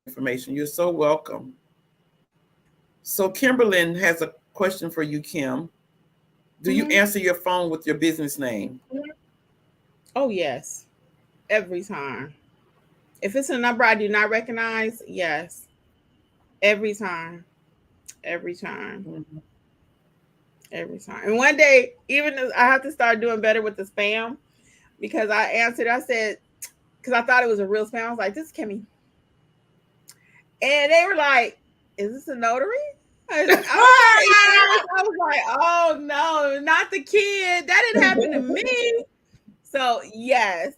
information. You're so welcome. So Kimberlyn has a question for you, Kim. Do you answer your phone with your business name? Oh, yes. Every time. If it's a number I do not recognize, yes. Every time. Every time. Every time. And one day, even I have to start doing better with the spam because I answered, I said, because I thought it was a real spam. I was like, this is Kimmi. And they were like, is this a notary? I was like, oh no, not the kid. That didn't happen to me. So yes,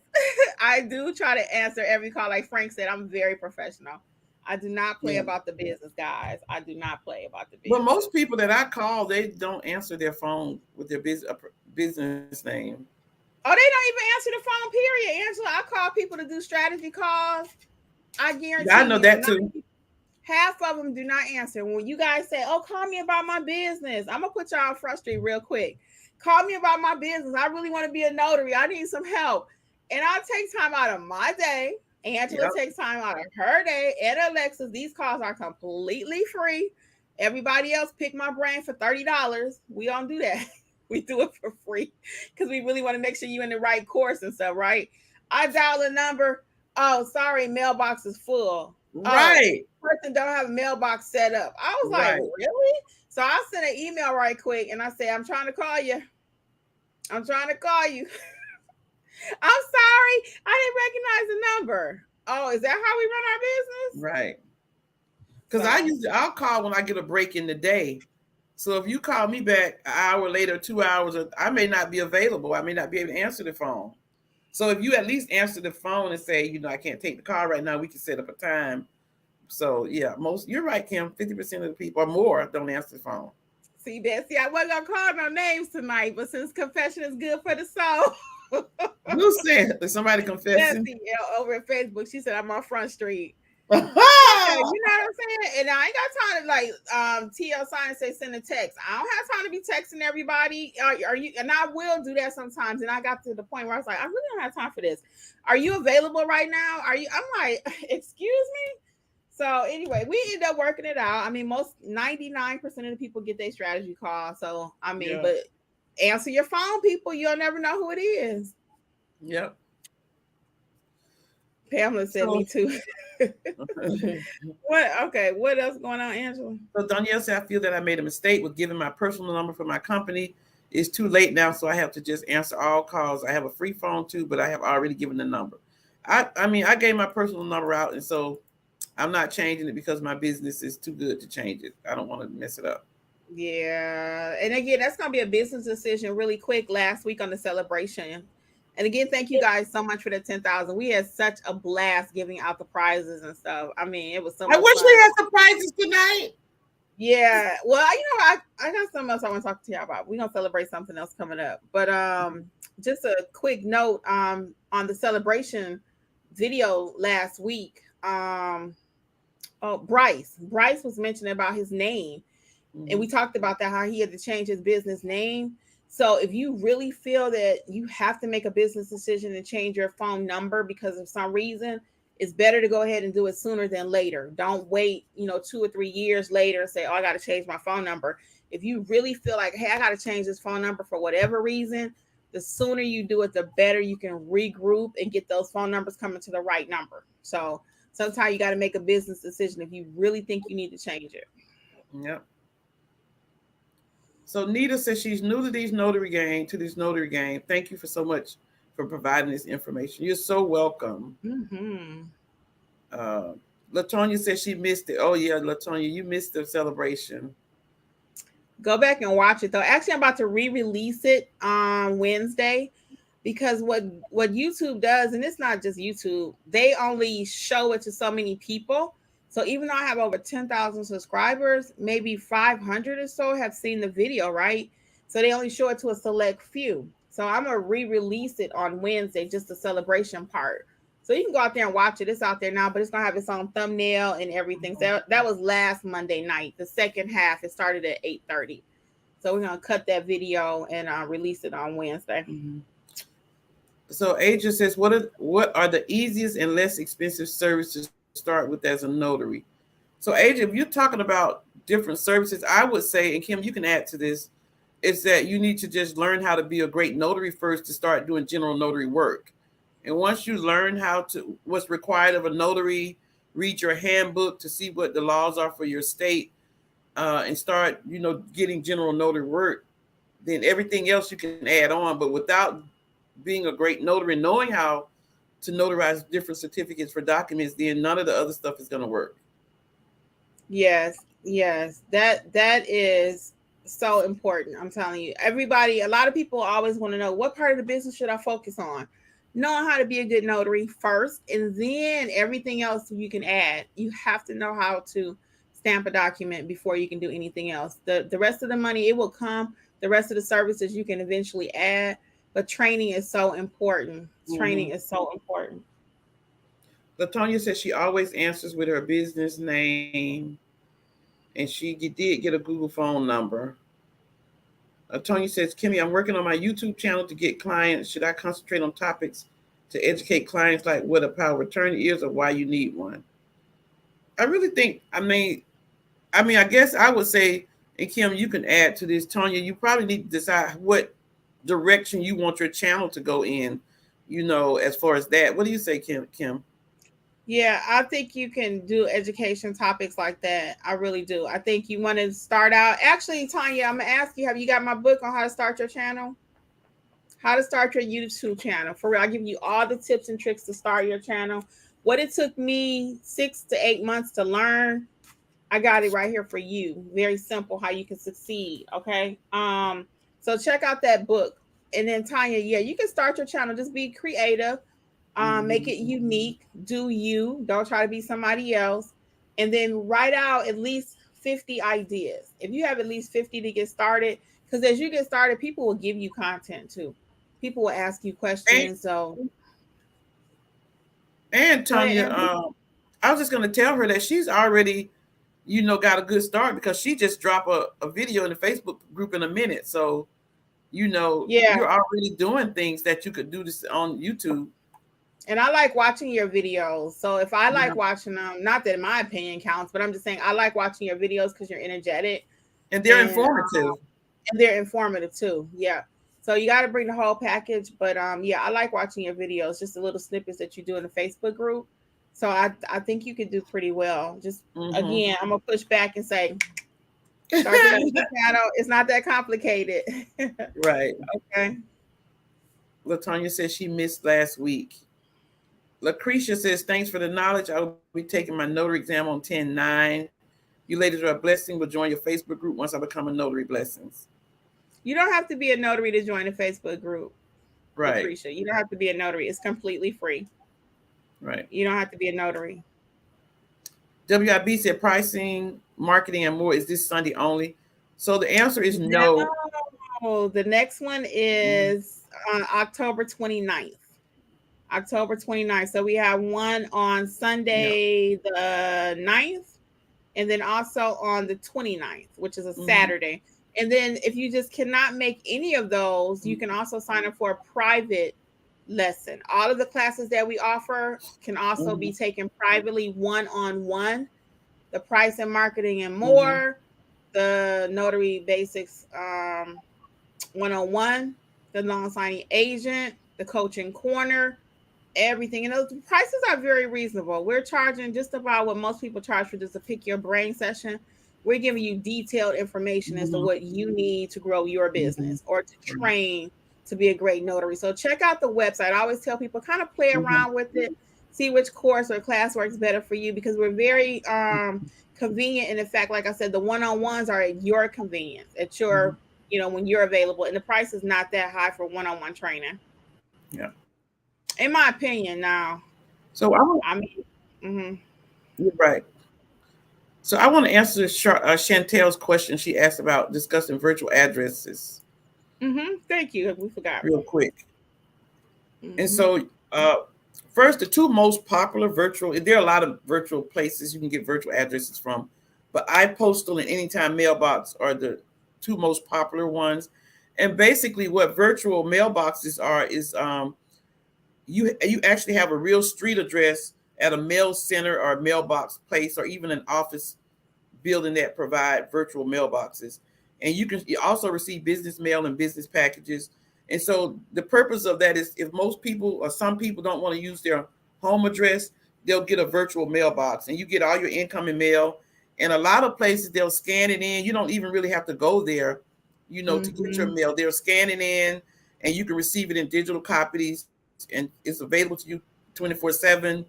I do try to answer every call. Like Frank said, I'm very professional. I do not play about the business, guys. I do not play about the business. But most people that I call, they don't answer their phone with their business name. Oh, they don't even answer the phone, period, Angela. I call people to do strategy calls. I guarantee I know that too. Half of them do not answer. When you guys say, oh, call me about my business, I'm going to put y'all frustrated real quick. Call me about my business. I really want to be a notary. I need some help. And I'll take time out of my day. Angela takes time out of her day. And Alexis, these calls are completely free. Everybody else pick my brain for $30. We don't do that. We do it for free because we really want to make sure you're in the right course and stuff, right? I dial a number. Oh, sorry, mailbox is full. Right. Person don't have a mailbox set up. I was like, really? So I sent an email right quick and I said, I'm trying to call you. I'm trying to call you. I'm sorry. I didn't recognize the number. Oh, is that how we run our business? Right. Because I'll call when I get a break in the day. So if you call me back an hour later, 2 hours, I may not be available. I may not be able to answer the phone. So if you at least answer the phone and say, I can't take the call right now, we can set up a time. So yeah, you're right, Kim. 50% of the people or more don't answer the phone. See, Betsy, I wasn't gonna call no names tonight, but since confession is good for the soul. Who said? Is somebody confessing? Betsy, over at Facebook, she said I'm on Front Street. You know what I'm saying? And I ain't got time to like TL sign and say send a text. I don't have time to be texting everybody. Are you? And I will do that sometimes. And I got to the point where I was like, I really don't have time for this. Are you available right now? Are you? I'm like, excuse me. So anyway, we end up working it out. I mean, 99% of the people get their strategy call. So I mean, but answer your phone, people. You'll never know who it is. Yep. Pamela said me too. What else going on, Angela? So Danielle said, I feel that I made a mistake with giving my personal number for my company It's too late now, so I have to just answer all calls. I have a free phone too, but I have already given the number. I mean, I gave my personal number out, and so I'm not changing it because my business is too good to change it. I don't want to mess it up. Yeah. And again, that's going to be a business decision really quick last week on the celebration. And again, thank you guys so much for the 10,000. We had such a blast giving out the prizes and stuff. I mean, it was so I much wish fun. we had surprises tonight. Yeah. Well, I got something else I want to talk to you about. We're going to celebrate something else coming up. But just a quick note on the celebration video last week. Bryce was mentioning about his name. And we talked about that, how he had to change his business name. So if you really feel that you have to make a business decision and change your phone number because of some reason, it's better to go ahead and do it sooner than later. Don't wait, 2 or 3 years later and say, oh, I got to change my phone number. If you really feel like, hey, I got to change this phone number for whatever reason, the sooner you do it, the better you can regroup and get those phone numbers coming to the right number. So sometimes you got to make a business decision if you really think you need to change it. Yep. So Nita says she's new to this notary game. Thank you for so much for providing this information. You're so welcome. Mm-hmm. Latonya says she missed it. Oh yeah, Latonya, you missed the celebration. Go back and watch it though. Actually, I'm about to re-release it on Wednesday because what YouTube does, and it's not just YouTube, they only show it to so many people. So even though I have over 10,000 subscribers, maybe 500 or so have seen the video, right? So they only show it to a select few. So I'm going to re-release it on Wednesday, just the celebration part. So you can go out there and watch it. It's out there now, but it's going to have its own thumbnail and everything. So that was last Monday night. The second half, it started at 8:30. So we're going to cut that video and release it on Wednesday. Mm-hmm. So Adrian says, what are the easiest and less expensive services to start with as a notary? So Adrian, if you're talking about different services, I would say, and Kim, you can add to this, is that you need to just learn how to be a great notary first to start doing general notary work. And once you learn what's required of a notary, read your handbook to see what the laws are for your state, and start, getting general notary work, then everything else you can add on. But without being a great notary and knowing how to notarize different certificates for documents, then none of the other stuff is going to work. Yes. That is so important. I'm telling you, a lot of people always want to know, what part of the business should I focus on? Knowing how to be a good notary first, and then everything else you can add. You have to know how to stamp a document before you can do anything else. The rest of the money, it will come. The rest of the services you can eventually add, but training is so important. Training is so important. Latonya says she always answers with her business name, and she did get a Google phone number. Latonya says, Kimmi, I'm working on my YouTube channel to get clients. Should I concentrate on topics to educate clients like what a power of attorney is or why you need one? I really think, I guess I would say, and Kim, you can add to this, Tonya, you probably need to decide what direction you want your channel to go in, as far as that. What do you say, Kim? Yeah, I think you can do education topics like that. I really do. I think you want to start out. Actually, Tanya, I'm going to ask you, have you got my book on how to start your channel? How to start your YouTube channel. For real, I'll give you all the tips and tricks to start your channel. What it took me 6 to 8 months to learn, I got it right here for you. Very simple how you can succeed, okay? So check out that book. And then Tanya, yeah, you can start your channel. Just be creative. Make it unique. Do you. Don't try to be somebody else. And then write out at least 50 ideas. If you have at least 50 to get started, because as you get started, people will give you content too. People will ask you questions. And Tanya, I was just going to tell her that she's already, got a good start because she just dropped a video in the Facebook group in a minute. So, you're already doing things that you could do this on YouTube. And I like watching your videos. So if I like watching them, not that my opinion counts, but I'm just saying I like watching your videos because you're energetic. And they're informative. And they're informative too. Yeah. So you got to bring the whole package. But yeah, I like watching your videos, just the little snippets that you do in the Facebook group. So I think you could do pretty well. Just again, I'm going to push back and say, Start the YouTube channel. It's not that complicated. Right. Okay. Latonya says she missed last week. Lucretia says, thanks for the knowledge. I will be taking my notary exam on 10/9. You ladies are a blessing. Will join your Facebook group once I become a notary. Blessings. You don't have to be a notary to join a Facebook group. Right. Lucretia. You don't have to be a notary. It's completely free. Right. You don't have to be a notary. WIB said pricing, marketing, and more is this Sunday only. So the answer is no. No. The next one is on October 29th. October 29th. So we have one on Sunday the 9th, and then also on the 29th, which is a Saturday. And then if you just cannot make any of those, you can also sign up for a private lesson. All of the classes that we offer can also be taken privately, one-on-one. The price and marketing and more, the notary basics 101, the loan signing agent, the coaching corner, everything. And those prices are very reasonable. We're charging just about what most people charge for just a pick your brain session. We're giving you detailed information as to what you need to grow your business or to train to be a great notary. So check out the website. I always tell people kind of play around with it, see which course or class works better for you, because we're very convenient. And in fact, like I said, the one-on-ones are at your convenience, at your, when you're available. And the price is not that high for one-on-one training. Yeah. In my opinion now. So you're right. So I want to answer Chantel's question. She asked about discussing virtual addresses. Thank you. We forgot. Real quick. And so first, the two most popular virtual, there are a lot of virtual places you can get virtual addresses from, but iPostal and Anytime Mailbox are the two most popular ones. And basically what virtual mailboxes are is you actually have a real street address at a mail center or a mailbox place or even an office building that provide virtual mailboxes. And you can also receive business mail and business packages. And so the purpose of that is if most people or some people don't want to use their home address, they'll get a virtual mailbox and you get all your incoming mail. And a lot of places they'll scan it in. You don't even really have to go there, to get your mail. They're scanning in and you can receive it in digital copies and it's available to you 24/7.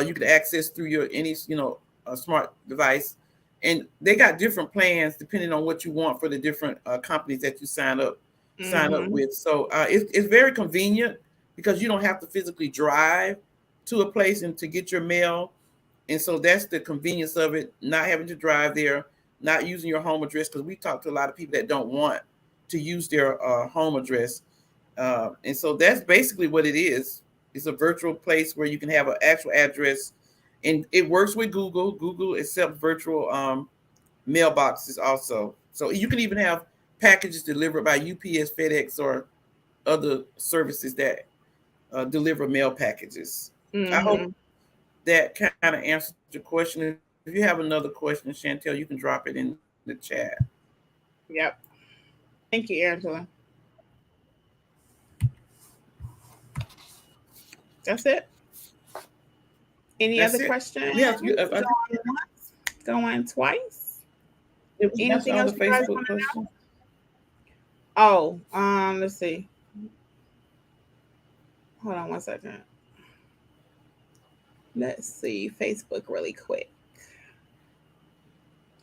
You can access through any smart device. And they got different plans depending on what you want for the different companies that you sign up with. So it's very convenient because you don't have to physically drive to a place and to get your mail. And so that's the convenience of it, not having to drive there, not using your home address, because we talk to a lot of people that don't want to use their home address. And so that's basically what it is. It's a virtual place where you can have an actual address. And it works with Google. Google accepts virtual mailboxes also. So you can even have packages delivered by UPS, Fedex, or other services that deliver mail packages. I hope that kind of answers your question. If you have another question, Chantel, you can drop it in the chat. Yep. Thank you, Angela. That's it. Any other questions? Yes. Going twice. Anything else you guys want to know? Oh, let's see. Hold on one second. Let's see Facebook really quick.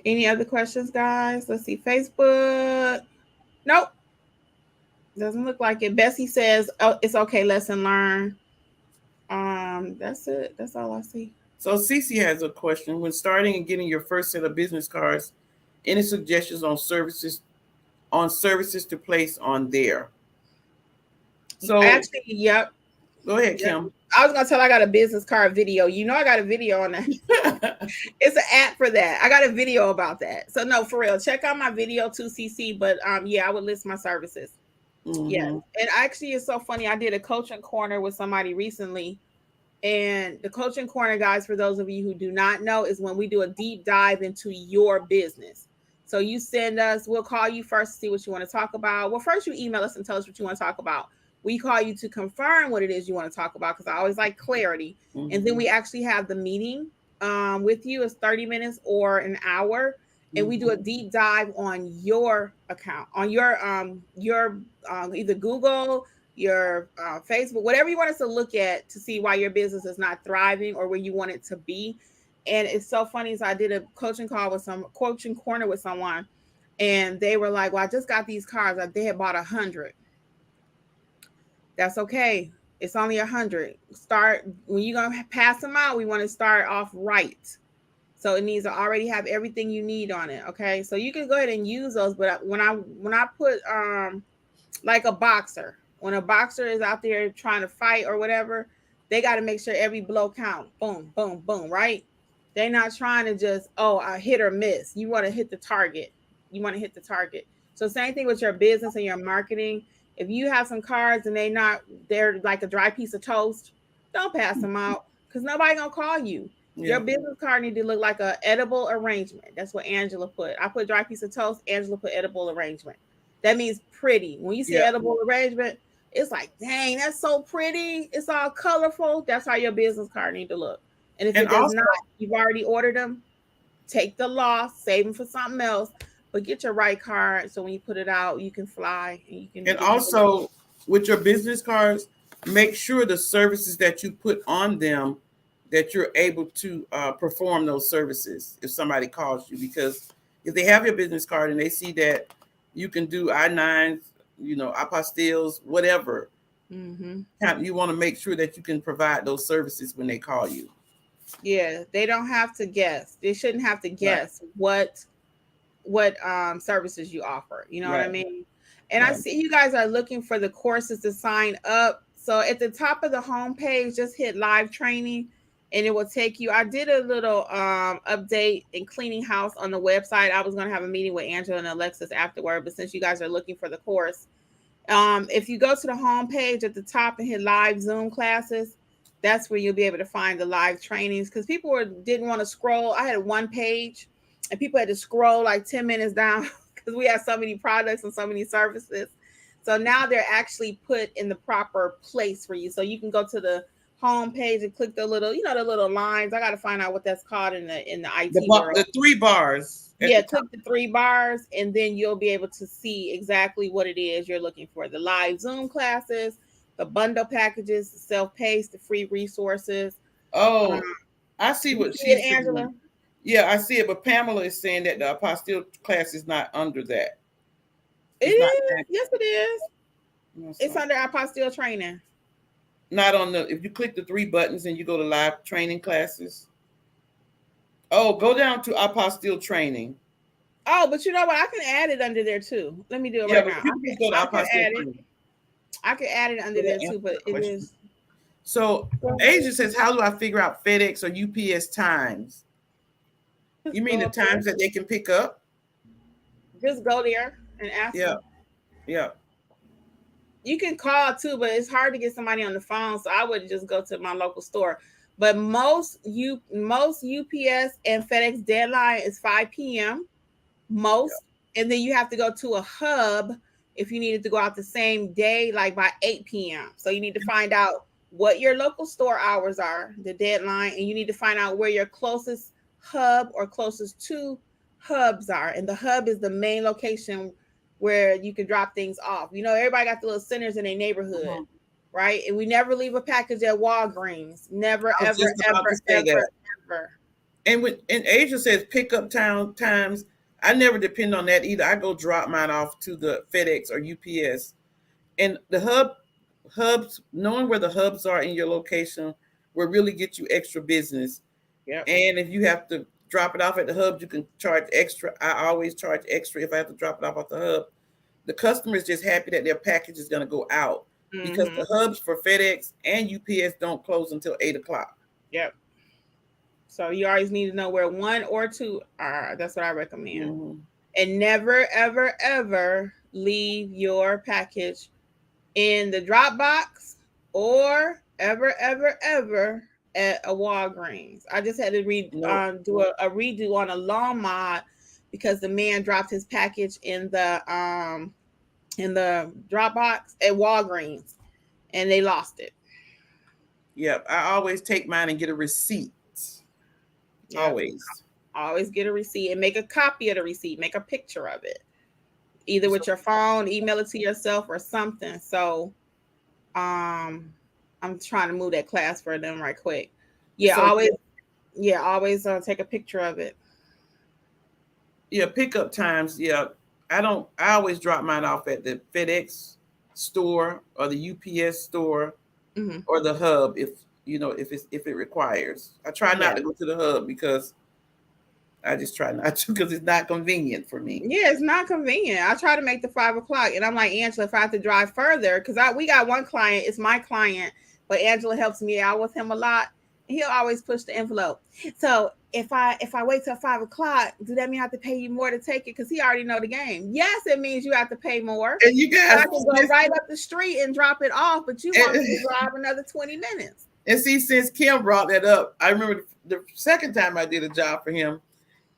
Any other questions, guys? Let's see Facebook. Nope. Doesn't look like it. Bessie says, "Oh, it's okay. Lesson learned." That's it. That's all I see. So Cece has a question. When starting and getting your first set of business cards, any suggestions on services to place on there? So actually, yep. Go ahead, Kim. I was gonna tell I got a business card video. I got a video on that. It's an app for that. I got a video about that. So no, for real, check out my video too, CC. But I would list my services. Yeah. And actually it's so funny. I did a coaching corner with somebody recently. And the coaching corner, guys, for those of you who do not know, is when we do a deep dive into your business. So you send us, we'll call you first to see what you want to talk about. Well, first you email us and tell us what you want to talk about. We call you to confirm what it is you want to talk about, because I always like clarity. And then we actually have the meeting with you. It's 30 minutes or an hour. and we do a deep dive on your account, on your either Google, your Facebook, whatever you want us to look at to see why your business is not thriving or where you want it to be. And it's so funny, is I did a coaching corner with someone, and they were like, well, I just got these cars. They had bought 100. That's okay. It's only 100. Start when you're gonna pass them out. We want to start off right. So it needs to already have everything you need on it. Okay. So you can go ahead and use those. But when I put like a boxer, when a boxer is out there trying to fight or whatever, they got to make sure every blow count. Boom, boom, boom, right? They're not trying to just, I hit or miss. You want to hit the target. So same thing with your business and your marketing. If you have some cards and they're like a dry piece of toast, don't pass them out, because nobody gonna call you. Yeah. Your business card need to look like a edible arrangement. That's what Angela put. I put dry piece of toast. Angela put edible arrangement. That means pretty. When you see edible arrangement, it's like, dang, that's so pretty. It's all colorful. That's how your business card need to look. And if it does not, you've already ordered them, take the loss, save them for something else, but get your right card so when you put it out, you can fly and you can. And also with your business cards, make sure the services that you put on them, that you're able to perform those services if somebody calls you, because if they have your business card and they see that you can do I-9s, apostilles, whatever, you want to make sure that you can provide those services when they call you. Yeah, they don't have to guess. They shouldn't have to guess what services you offer. You know what I mean? And I see you guys are looking for the courses to sign up. So at the top of the homepage, just hit live training and it will take you. I did a little update and cleaning house on the website. I was going to have a meeting with Angela and Alexis afterward, but since you guys are looking for the course, if you go to the homepage at the top and hit live Zoom classes, that's where you'll be able to find the live trainings, because people didn't want to scroll. I had one page and people had to scroll like 10 minutes down because we have so many products and so many services. So now they're actually put in the proper place for you. So you can go to the home page and click the little, the little lines. I got to find out what that's called in the IT world. The 3 bars. Yeah, click the 3 bars, and then you'll be able to see exactly what it is you're looking for. The live Zoom classes, the bundle packages, the self-paced, the free resources. Oh, I see what she's saying. Angela? Yeah, I see it, but Pamela is saying that the apostille class is not under that. It is. Yes, it is. It's under apostille training. Not on if you click the 3 buttons and you go to live training classes. Oh, go down to apostille training. Oh, but you know what? I can add it under there too. Let me do it right now. I can add it under there too, but it is. So Asia says, how do I figure out FedEx or UPS times? You mean the times that they can pick up? Just go there and ask them. Yeah. You can call too, but it's hard to get somebody on the phone, so I would just go to my local store. But most UPS and FedEx deadline is 5 p.m. most, and then you have to go to a hub if you needed to go out the same day, like by 8 p.m. So you need to find out what your local store hours are, the deadline, and you need to find out where your closest hub or closest 2 hubs are. And the hub is the main location where you can drop things off. Everybody got the little centers in their neighborhood, right? And we never leave a package at Walgreens. Never, ever. And Asia says pickup times. I never depend on that either. I go drop mine off to the FedEx or UPS. And the hubs, knowing where the hubs are in your location will really get you extra business. Yeah. And if you have to drop it off at the hub, you can charge extra. I always charge extra if I have to drop it off at the hub. The customer is just happy that their package is going to go out, because the hubs for FedEx and UPS don't close until 8 o'clock. Yep. So you always need to know where 1 or 2 are. That's what I recommend. And never, ever, ever leave your package in the drop box or ever, ever, ever at a Walgreens. I just had to do a redo on a lawn mod because the man dropped his package in the drop box at Walgreens and they lost it. Yep. I always take mine and get a receipt. Yep. Always. Always get a receipt and make a copy of the receipt. Make a picture of it, either with your phone, email it to yourself, or something. So, I'm trying to move that class for them right quick. Yeah, So always take a picture of it. yeah, pickup times. Yeah, I always drop mine off at the FedEx store or the UPS store Hmm. or the hub if if it requires. I try not Yeah. to go to the hub because I just try not to because it's not convenient for me. Yeah, it's not convenient. I try to make the 5 o'clock, and I'm like, Angela, if I have to drive further, because we got one client, it's my client, but Angela helps me out with him a lot. He'll always push the envelope. So if I wait till 5 o'clock, do that mean I have to pay you more to take it? Because he already know the game. Yes, it means you have to pay more. And you But guys, I can go right up the street and drop it off, but you want me to drive another 20 minutes. and see, since Kim brought that up, I remember the second time I did a job for him,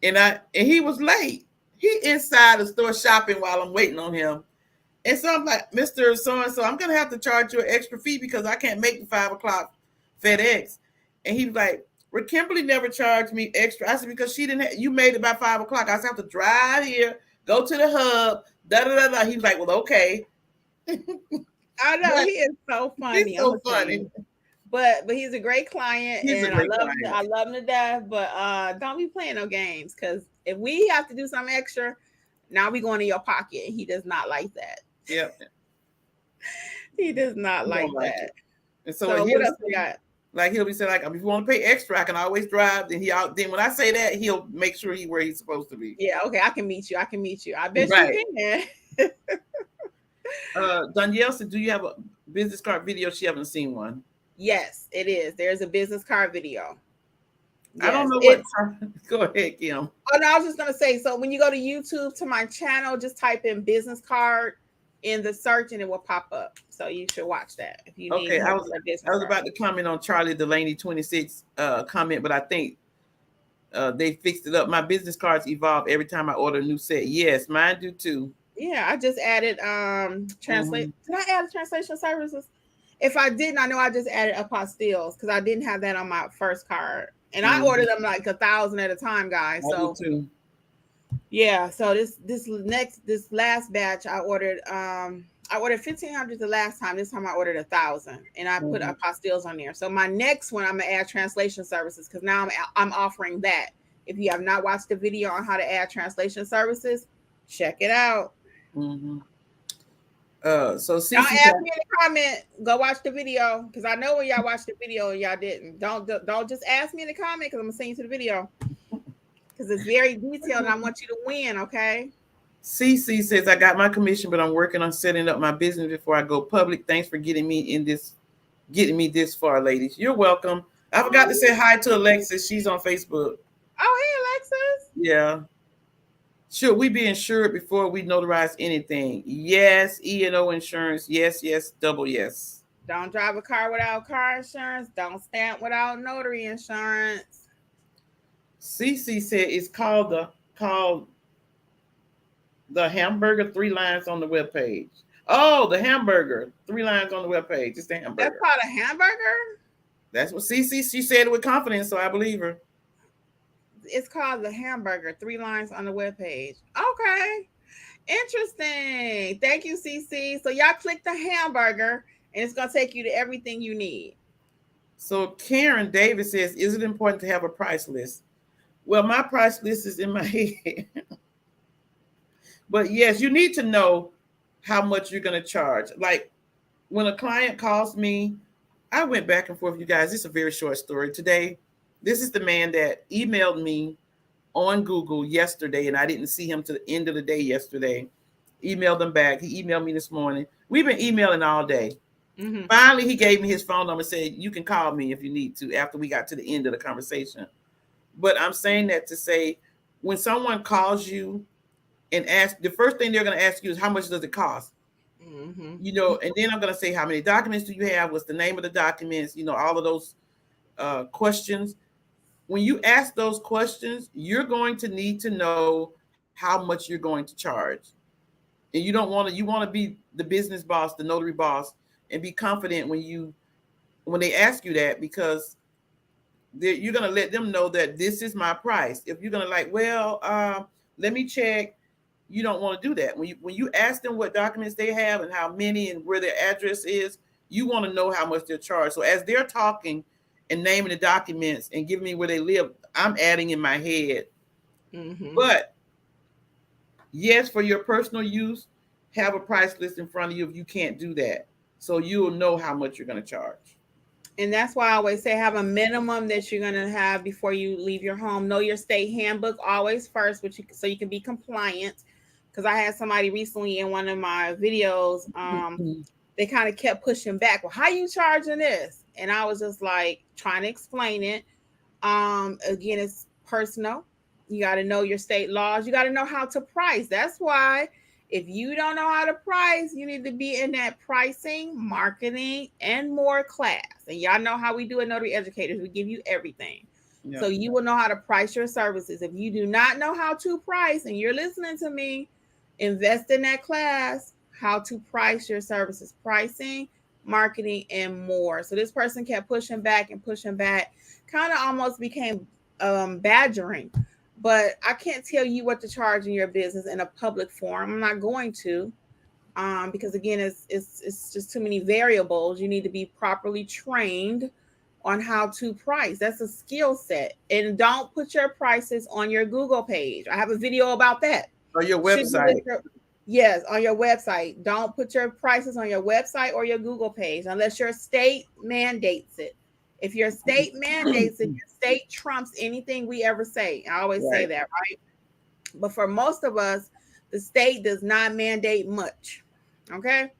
and he was late. He inside the store shopping while I'm waiting on him. And so I'm like, Mr. So-and-so, I'm going to have to charge you an extra fee because I can't make the 5 o'clock FedEx. And he was like, well, Kimberly never charged me extra. I said, because you made it by 5 o'clock. I said, I have to drive here, go to the hub, da-da-da-da. He was like, well, okay. I know, he is so funny. He's so funny. But he's a great client, He's and I love him to death. But don't be playing no games, because if we have to do something extra, now we going in your pocket. He does not like that. Yeah. He does not like that. And so what else we got? Like he'll be saying, like, if you want to pay extra, I can always drive. Then then when I say that, he'll make sure where he's supposed to be. Yeah, okay, I can meet you. I bet you can. Danielle said, do you have a business card video? She haven't seen one. Yes, it is. There's a business card video. Yes. I don't know what. Go ahead, Kim. Oh no, I was just gonna say. So when you go to YouTube to my channel, just type in business card in the search, and it will pop up. So you should watch that if you need. Okay, I was about to comment on Charlie Delaney 26 comment, but I think they fixed it up. My business cards evolve every time I order a new set. Yes, mine do too. Yeah, I just added translate. Did I add translation services? If I didn't, I know I just added apostilles because I didn't have that on my first card, and I ordered them like 1,000 at a time, guys. So yeah, so this last batch I ordered 1,500 the last time. This time I ordered 1,000, and I put apostilles on there. So my next one, I'm gonna add translation services because now I'm offering that. If you have not watched the video on how to add translation services, check it out. Mm-hmm. So don't ask me in the comment. Go watch the video because I know when y'all watched the video and y'all didn't. Don't just ask me in the comment because I'm gonna send you to the video because it's very detailed and I want you to win. Okay. CC says I got my commission, but I'm working on setting up my business before I go public. Thanks for getting me this far, ladies. You're welcome. I forgot to say hi to Alexis. She's on Facebook. Oh, hey, Alexis. Yeah. Should we be insured before we notarize anything? Yes. E&O insurance. Yes. Double yes. Don't drive a car without car insurance. Don't stamp without notary insurance. CC said it's called the hamburger, 3 lines on the webpage. Oh, the hamburger, 3 lines on the webpage. It's the hamburger. That's called a hamburger? That's what CC, she said it with confidence, so I believe her. It's called the hamburger, 3 lines on the webpage. Okay. Interesting. Thank you, CC. So y'all click the hamburger and it's going to take you to everything you need. So Karen Davis says, is it important to have a price list? Well, my price list is in my head. But yes, you need to know how much you're going to charge. Like when a client calls me, I went back and forth, you guys. It's a very short story today. This is the man that emailed me on Google yesterday, and I didn't see him to the end of the day yesterday. Emailed him back. He emailed me this morning. We've been emailing all day. Mm-hmm. Finally, he gave me his phone number and said, you can call me if you need to after we got to the end of the conversation. But I'm saying that to say, when someone calls you and asks, the first thing they're going to ask you is, how much does it cost? Mm-hmm. And then I'm going to say, how many documents do you have? What's the name of the documents? All of those questions. When you ask those questions, you're going to need to know how much you're going to charge. And you want to be the business boss, the notary boss, and be confident when they ask you that, because you're going to let them know that this is my price. If you're going to like, well, let me check, you don't want to do that. When you ask them what documents they have and how many and where their address is, you want to know how much they're charged. So as they're talking and naming the documents and giving me where they live, I'm adding in my head. Mm-hmm. But yes, for your personal use, have a price list in front of you if you can't do that. So you'll know how much you're going to charge. And that's why I always say have a minimum that you're going to have before you leave your home. Know your state handbook always first, so you can be compliant. Because I had somebody recently in one of my videos, they kind of kept pushing back. Well, how you charging this? And I was just like trying to explain it. Again, it's personal. You got to know your state laws. You got to know how to price. That's why if you don't know how to price, you need to be in that pricing, marketing, and more class. And y'all know how we do at Notary Educators. We give you everything. Yep. So you will know how to price your services. If you do not know how to price and you're listening to me, invest in that class, how to price your services, pricing, marketing, and more. So this person kept pushing back, kind of almost became badgering. But I can't tell you what to charge in your business in a public forum. I'm not going to, because again, it's just too many variables. You need to be properly trained on how to price. That's a skill set. And don't put your prices on your Google page. I have a video about that. Or your website. Yes, on your website. Don't put your prices on your website or your Google page unless your state mandates it. If your state mandates it, your state trumps anything we ever say. I always say that, right? But for most of us, the state does not mandate much. Okay?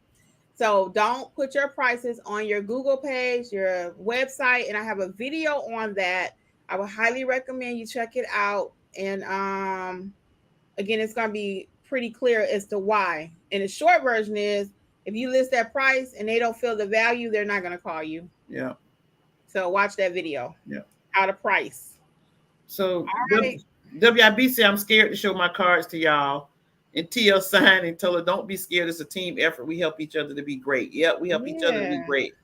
So don't put your prices on your Google page, your website, and I have a video on that. I would highly recommend you check it out. And again, it's going to be pretty clear as to why. And the short version is, if you list that price and they don't feel the value, they're not going to call you. Yeah. So watch that video. Yeah. How to price. So WIBC, I'm scared to show my cards to y'all. And TL signed and told her, don't be scared. It's a team effort. We help each other to be great. Yep, we help each other to be great.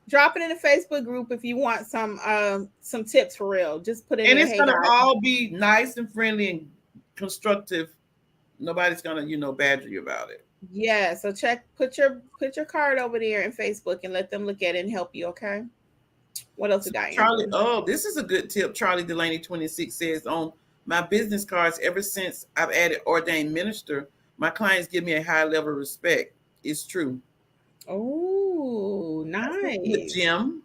Drop it in the Facebook group if you want some tips for real. Just put it in. And it's gonna all be nice and friendly and constructive. Nobody's gonna, badger you about it. Yeah. So put your card over there in Facebook and let them look at it and help you. Okay. What else we got? Charlie, this is a good tip. Charlie Delaney 26 says, on my business cards, ever since I've added ordained minister, my clients give me a high level of respect. It's true. Oh, nice. Jim.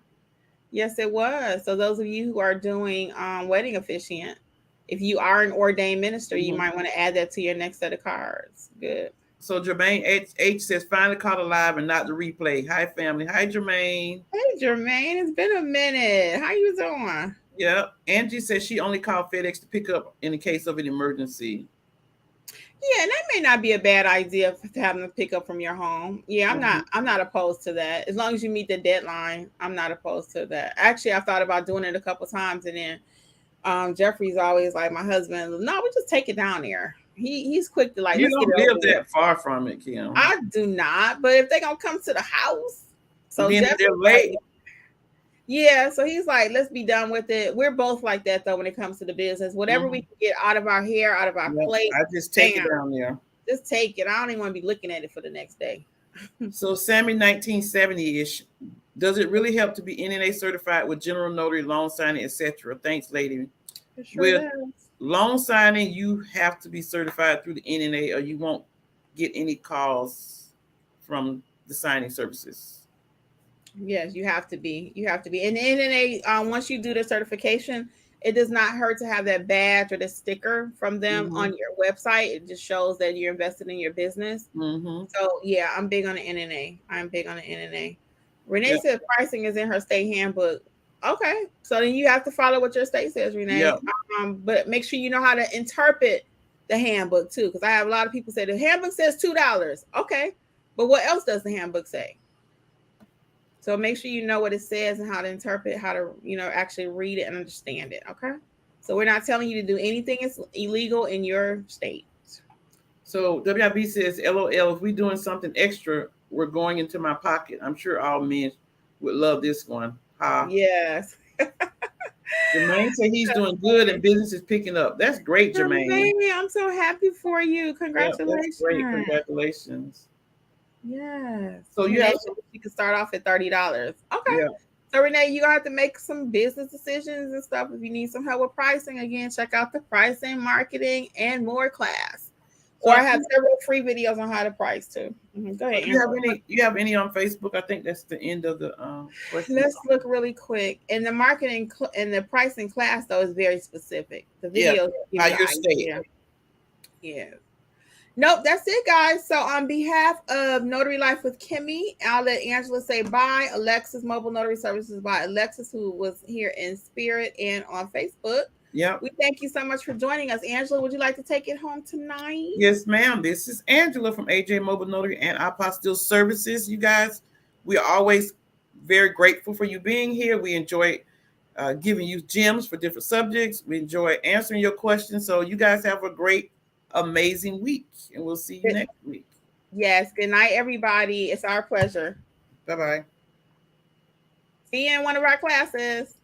Yes, it was. So those of you who are doing wedding officiant, if you are an ordained minister, you might want to add that to your next set of cards. Good. So Jermaine H says, finally caught alive and not the replay. Hi, family. Hi, Jermaine. Hey, Jermaine. It's been a minute. How you doing? Yeah. Angie says she only called FedEx to pick up in the case of an emergency. Yeah, and that may not be a bad idea to have them pick up from your home. Yeah, I'm not opposed to that. As long as you meet the deadline, I'm not opposed to that. Actually, I've thought about doing it a couple times, and then Jeffrey's always like, my husband, no, we just take it down there. He's quick to like. You don't live that far from it, Kim. I do not, but if they're gonna come to the house, so then they're late. Yeah, so he's like, let's be done with it. We're both like that though when it comes to the business. Whatever we can get out of our hair, out of our plate, I just take it down there. Just take it. I don't even want to be looking at it for the next day. So Sammy 1970-ish. Does it really help to be NNA certified with general notary, loan signing, etc.? Thanks, lady. With loan signing, you have to be certified through the NNA, or you won't get any calls from the signing services. Yes, you have to be. You have to be. And the NNA, once you do the certification, it does not hurt to have that badge or the sticker from them on your website. It just shows that you're invested in your business. So yeah, I'm big on the NNA. Renee said pricing is in her state handbook. Okay, so then you have to follow what your state says, Renee. But make sure you know how to interpret the handbook too, because I have a lot of people say the handbook says $2. Okay, but what else does the handbook say? So make sure you know what it says and how to interpret, how to, actually read it and understand it. Okay. So we're not telling you to do anything that's illegal in your state. So WIB says, LOL, if we're doing something extra, we're going into my pocket. I'm sure all men would love this one. Yes. Jermaine said he's doing good and business is picking up. That's great, Jermaine. I'm so happy for you. Yeah, Congratulations. that's great. Congratulations. Yes. So you Renee have said you can start off at $30. Okay. yeah. So Renee, you have to make some business decisions and stuff. If you need some help with pricing, again, check out the pricing, marketing, and more class. So Or I have several free videos on how to price too. Go ahead. You have any on Facebook? I think that's the end of the question. Let's look really quick. And the marketing and the pricing class though is very specific. The videos how you're saying. Yeah. Nope, that's it, guys. So on behalf of Notary Life with Kimmi, I'll let Angela say bye. Alexis Mobile Notary Services by Alexis, who was here in spirit and on Facebook. Yeah. We thank you so much for joining us. Angela, would you like to take it home tonight? Yes, ma'am. This is Angela from AJ Mobile Notary and Apostille Services. You guys, we are always very grateful for you being here. We enjoy giving you gems for different subjects. We enjoy answering your questions. So you guys have a great, amazing week, and we'll see you next week. Yes. Good night, everybody. It's our pleasure. Bye-bye. See you in one of our classes.